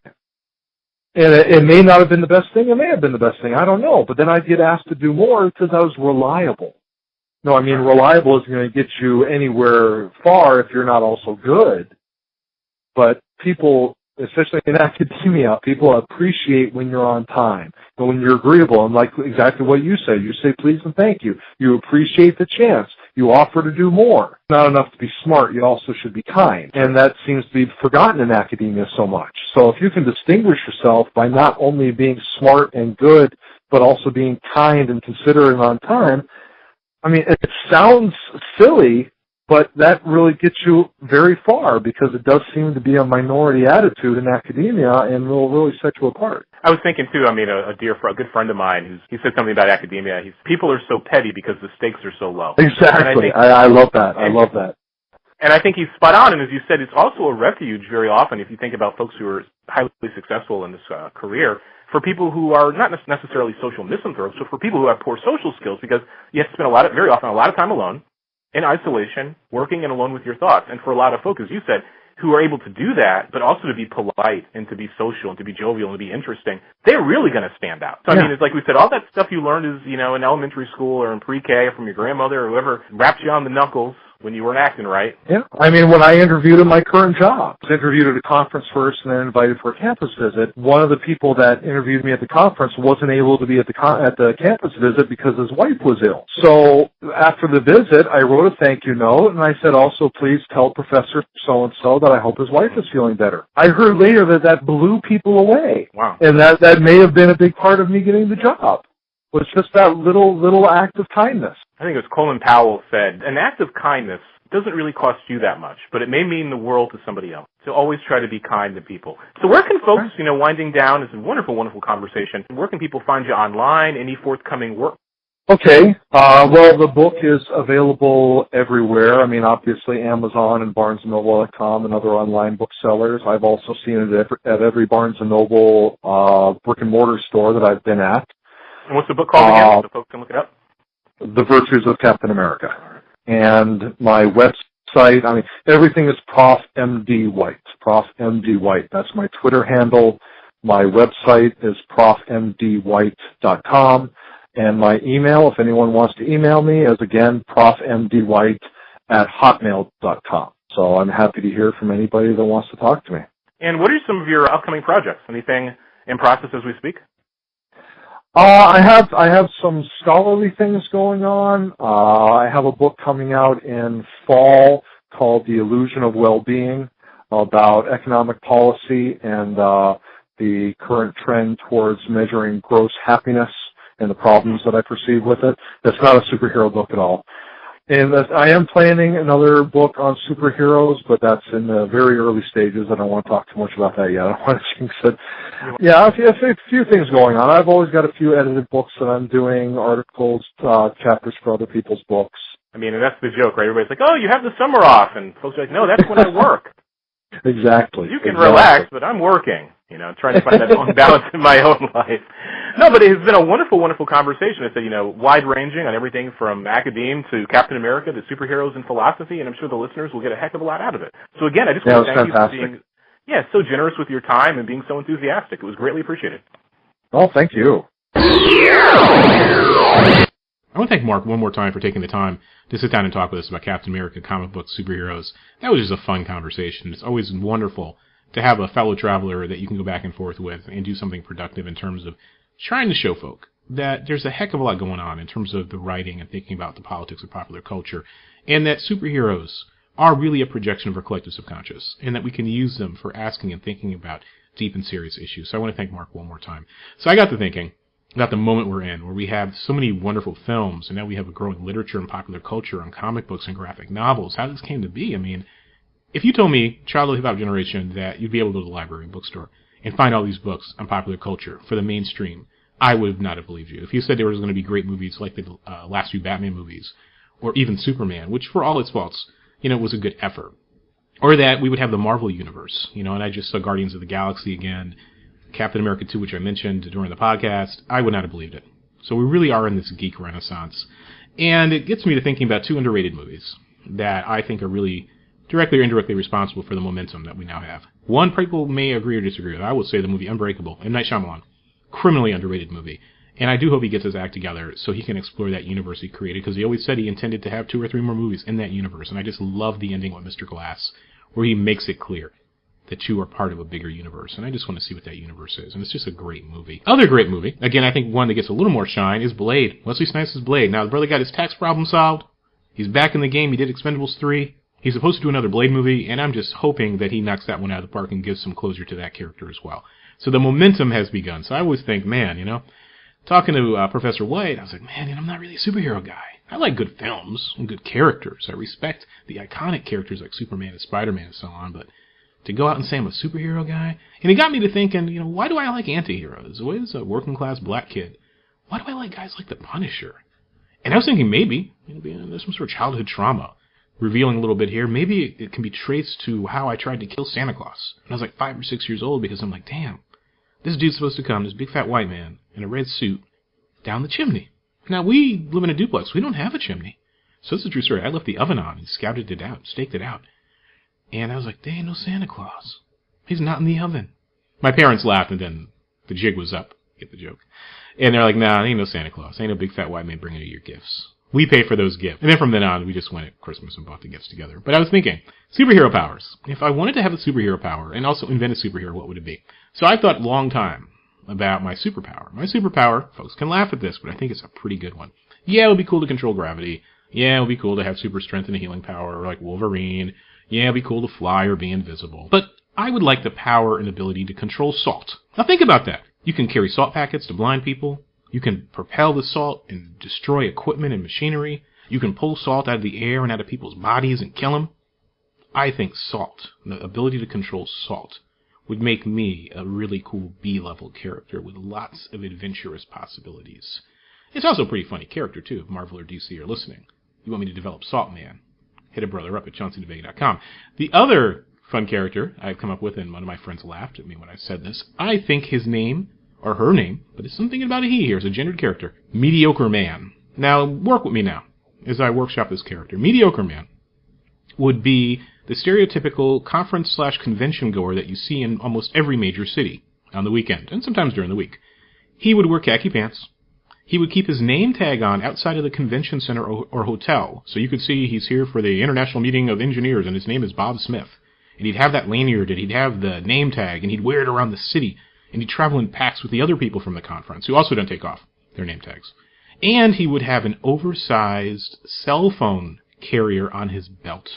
And it may not have been the best thing. It may have been the best thing. I don't know. But then I'd get asked to do more because I was reliable. No, I mean, reliable isn't going to get you anywhere far if you're not also good. But people, especially in academia, people appreciate when you're on time and when you're agreeable. And like exactly what you say. You say please and thank you. You appreciate the chance. You offer to do more. Not enough to be smart. You also should be kind. And that seems to be forgotten in academia so much. So if you can distinguish yourself by not only being smart and good, but also being kind and considerate and on time, I mean, it sounds silly, but that really gets you very far, because it does seem to be a minority attitude in academia and will really set you apart. I was thinking, too, a good friend of mine, he said something about academia. People are so petty because the stakes are so low. Exactly. I love that. I love that. And I think he's spot on, and as you said, it's also a refuge very often, if you think about folks who are highly successful in this career, for people who are not necessarily social misanthropes, but for people who have poor social skills, because you have to spend very often a lot of time alone, in isolation, working and alone with your thoughts. And for a lot of folks, as you said, who are able to do that, but also to be polite and to be social and to be jovial and to be interesting, they're really going to stand out. So, I mean, it's like we said, all that stuff you learned is, in elementary school or in pre-K or from your grandmother or whoever wrapped you on the knuckles when you weren't acting right. Yeah. I mean, when I interviewed in my current job, I was interviewed at a conference first and then invited for a campus visit. One of the people that interviewed me at the conference wasn't able to be at the campus visit because his wife was ill. So after the visit, I wrote a thank you note, and I said, also, please tell Professor so-and-so that I hope his wife is feeling better. I heard later that blew people away. Wow. And that may have been a big part of me getting the job. Was just that little act of kindness. I think it was Colin Powell said, an act of kindness doesn't really cost you that much, but it may mean the world to somebody else. So always try to be kind to people. So where can folks, winding down, it's a wonderful, wonderful conversation. Where can people find you online? Any forthcoming work? Okay. Well, the book is available everywhere. I mean, obviously Amazon and BarnesandNoble.com and other online booksellers. I've also seen it at every Barnes & Noble brick and mortar store that I've been at. And what's the book called again, so folks can look it up? The Virtues of Captain America. And my website, I mean, everything is Prof. M.D. White. Prof. M.D. White. That's my Twitter handle. My website is profmdwhite.com. And my email, if anyone wants to email me, is again, profmdwhite@hotmail.com. So I'm happy to hear from anybody that wants to talk to me. And what are some of your upcoming projects? Anything in process as we speak? I have some scholarly things going on. I have a book coming out in fall called The Illusion of Well-Being, about economic policy and the current trend towards measuring gross happiness and the problems that I perceive with it. That's not a superhero book at all. And I am planning another book on superheroes, but that's in the very early stages. I don't want to talk too much about that yet. I don't want to jinx it. Yeah, a few things going on. I've always got a few edited books that I'm doing, articles, chapters for other people's books. I mean, and that's the joke, right? Everybody's like, oh, you have the summer off. And folks are like, no, that's when I work. Exactly. You can relax, but I'm working, trying to find that balance in my own life. No, but it's been a wonderful, wonderful conversation. It's wide-ranging on everything from academe to Captain America to superheroes and philosophy, and I'm sure the listeners will get a heck of a lot out of it. So again, I just want to thank you for being so generous with your time and being so enthusiastic. It was greatly appreciated. Oh, thank you. I want to thank Mark one more time for taking the time to sit down and talk with us about Captain America, comic books, superheroes. That was just a fun conversation. It's always wonderful to have a fellow traveler that you can go back and forth with and do something productive in terms of trying to show folk that there's a heck of a lot going on in terms of the writing and thinking about the politics of popular culture, and that superheroes are really a projection of our collective subconscious, and that we can use them for asking and thinking about deep and serious issues. So I want to thank Mark one more time. So I got to thinking about the moment we're in, where we have so many wonderful films, and now we have a growing literature and popular culture on comic books and graphic novels. How this came to be? I mean, if you told me, child of the hip-hop generation, that you'd be able to go to the library and bookstore and find all these books on popular culture for the mainstream, I would not have believed you. If you said there was going to be great movies like the last few Batman movies, or even Superman, which for all its faults, was a good effort, or that we would have the Marvel Universe, and I just saw Guardians of the Galaxy again, Captain America 2, which I mentioned during the podcast, I would not have believed it. So we really are in this geek renaissance. And it gets me to thinking about two underrated movies that I think are really directly or indirectly responsible for the momentum that we now have. One, people may agree or disagree with. I will say the movie Unbreakable, M. Night Shyamalan. Criminally underrated movie. And I do hope he gets his act together so he can explore that universe he created, because he always said he intended to have 2 or 3 more movies in that universe. And I just love the ending with Mr. Glass, where he makes it clear that you are part of a bigger universe, and I just want to see what that universe is, and it's just a great movie. Other great movie, again, I think one that gets a little more shine, is Blade. Wesley Snipes' Blade. Now, the brother got his tax problem solved. He's back in the game. He did Expendables 3. He's supposed to do another Blade movie, and I'm just hoping that he knocks that one out of the park and gives some closure to that character as well. So the momentum has begun. So I always think, man, talking to Professor White, I was like, man, I'm not really a superhero guy. I like good films and good characters. I respect the iconic characters like Superman and Spider-Man and so on, but to go out and say I'm a superhero guy, and it got me to thinking, why do I like anti-heroes? What is a working-class black kid? Why do I like guys like the Punisher? And I was thinking maybe, there's some sort of childhood trauma revealing a little bit here. Maybe it can be traced to how I tried to kill Santa Claus when I was like 5 or 6 years old, because I'm like, damn, this dude's supposed to come, this big fat white man in a red suit, down the chimney. Now, we live in a duplex. We don't have a chimney. So this is a true story. I left the oven on and scouted it out, staked it out. And I was like, there ain't no Santa Claus. He's not in the oven. My parents laughed, and then the jig was up. Get the joke. And they're like, nah, ain't no Santa Claus. Ain't no big fat white man bringing you your gifts. We pay for those gifts. And then from then on, we just went at Christmas and bought the gifts together. But I was thinking, superhero powers. If I wanted to have a superhero power and also invent a superhero, what would it be? So I thought a long time about my superpower. My superpower, folks can laugh at this, but I think it's a pretty good one. Yeah, it would be cool to control gravity. Yeah, it would be cool to have super strength and a healing power like Wolverine. Yeah, it'd be cool to fly or be invisible. But I would like the power and ability to control salt. Now think about that. You can carry salt packets to blind people. You can propel the salt and destroy equipment and machinery. You can pull salt out of the air and out of people's bodies and kill them. I think salt, the ability to control salt, would make me a really cool B-level character with lots of adventurous possibilities. It's also a pretty funny character, too, if Marvel or DC are listening. You want me to develop Salt Man? Hit a brother up at ChaunceyDeVega.com. The other fun character I've come up with, and one of my friends laughed at me when I said this, I think his name, or her name, but it's something about a he here, it's a gendered character, Mediocre Man. Now, work with me now, as I workshop this character. Mediocre Man would be the stereotypical conference/convention goer that you see in almost every major city on the weekend, and sometimes during the week. He would wear khaki pants. he would keep his name tag on outside of the convention center or hotel. So you could see he's here for the International Meeting of Engineers, and his name is Bob Smith. And he'd have that lanyard, and he'd have the name tag, and he'd wear it around the city. And he'd travel in packs with the other people from the conference, who also don't take off their name tags. And he would have an oversized cell phone carrier on his belt.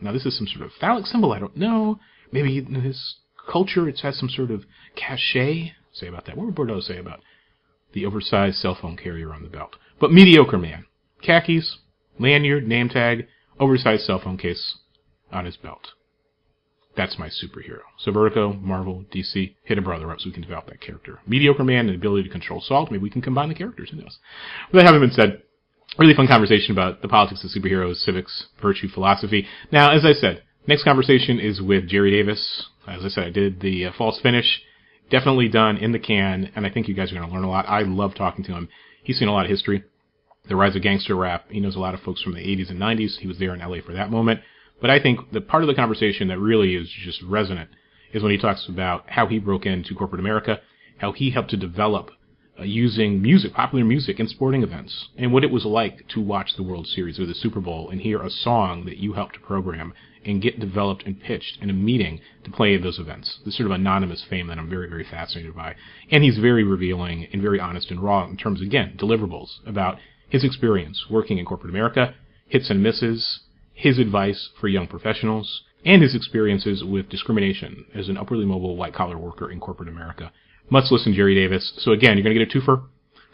Now, this is some sort of phallic symbol, I don't know. Maybe in his culture it has some sort of cachet. Say about that. What would Bordeaux say about the oversized cell phone carrier on the belt? But mediocre man. Khakis, lanyard, name tag, oversized cell phone case on his belt. That's my superhero. So Vertigo, Marvel, DC, hit a brother up so we can develop that character. Mediocre man and ability to control salt. Maybe we can combine the characters. Who knows? With that having been said, really fun conversation about the politics of superheroes, civics, virtue, philosophy. Now, as I said, next conversation is with Jerry Davis. As I said, I did the false finish. Definitely done, in the can, and I think you guys are going to learn a lot. I love talking to him. He's seen a lot of history. The rise of gangster rap. He knows a lot of folks from the 80s and 90s. He was there in LA for that moment. But I think the part of the conversation that really is just resonant is when he talks about how he broke into corporate America, how he helped to develop using music, popular music in sporting events, and what it was like to watch the World Series or the Super Bowl and hear a song that you helped to program and get developed and pitched in a meeting to play at those events. This sort of anonymous fame that I'm very, very fascinated by. And he's very revealing and very honest and raw in terms, again, deliverables about his experience working in corporate America, hits and misses, his advice for young professionals, and his experiences with discrimination as an upwardly mobile white-collar worker in corporate America. Must listen, Jerry Davis. So again, you're going to get a twofer.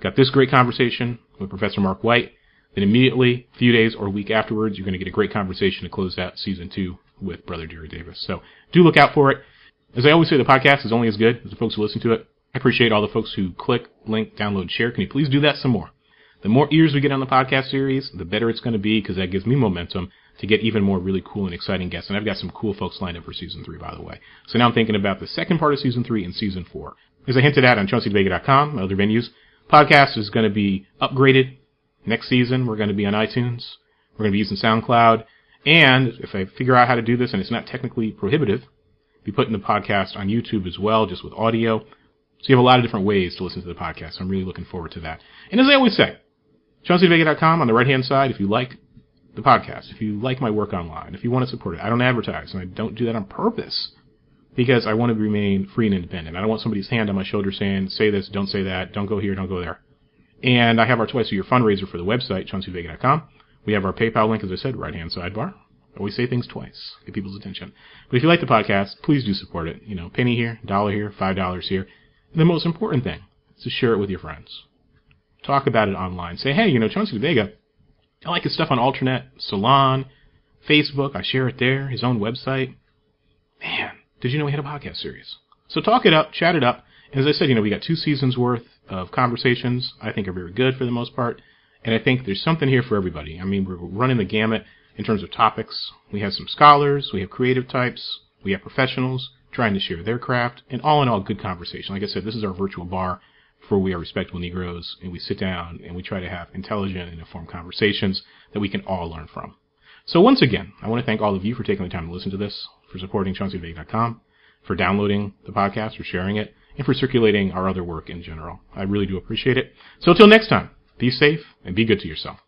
Got this great conversation with Professor Mark White. Then immediately, a few days or a week afterwards, you're going to get a great conversation to close out Season 2 with Brother Jerry Davis. So do look out for it. As I always say, the podcast is only as good as the folks who listen to it. I appreciate all the folks who click, link, download, share. Can you please do that some more? The more ears we get on the podcast series, the better it's going to be, because that gives me momentum to get even more really cool and exciting guests. And I've got some cool folks lined up for Season 3, by the way. So now I'm thinking about the second part of Season 3 and Season 4. As I hinted at on ChaunceyDeVega.com and other venues, podcast is going to be upgraded. Next season, we're going to be on iTunes. We're going to be using SoundCloud. And if I figure out how to do this, and it's not technically prohibitive, be putting the podcast on YouTube as well, just with audio. So you have a lot of different ways to listen to the podcast. I'm really looking forward to that. And as I always say, ChaunceyDeVega.com on the right-hand side, if you like the podcast, if you like my work online, if you want to support it. I don't advertise, and I don't do that on purpose, because I want to remain free and independent. I don't want somebody's hand on my shoulder saying, say this, don't say that, don't go here, don't go there. And I have our twice-a-year fundraiser for the website, ChaunceyDeVega.com. We have our PayPal link, as I said, right-hand sidebar. Always say things twice, get people's attention. But if you like the podcast, please do support it. You know, penny here, $1 here, $5 here. And the most important thing is to share it with your friends. Talk about it online. Say, hey, you know, Chauncey DeVega, I like his stuff on Alternet, Salon, Facebook. I share it there, his own website. Man, did you know we had a podcast series? So talk it up, chat it up. And as I said, you know, we got 2 seasons worth of conversations I think are very good for the most part. And I think there's something here for everybody. I mean, we're running the gamut in terms of topics. We have some scholars, we have creative types, we have professionals trying to share their craft, and all in all, good conversation. Like I said, this is our virtual bar for We Are Respectable Negroes, and we sit down and we try to have intelligent and informed conversations that we can all learn from. So once again, I want to thank all of you for taking the time to listen to this, for supporting ChaunceyDeVega.com, for downloading the podcast, for sharing it, and for circulating our other work in general. I really do appreciate it. So until next time, be safe and be good to yourself.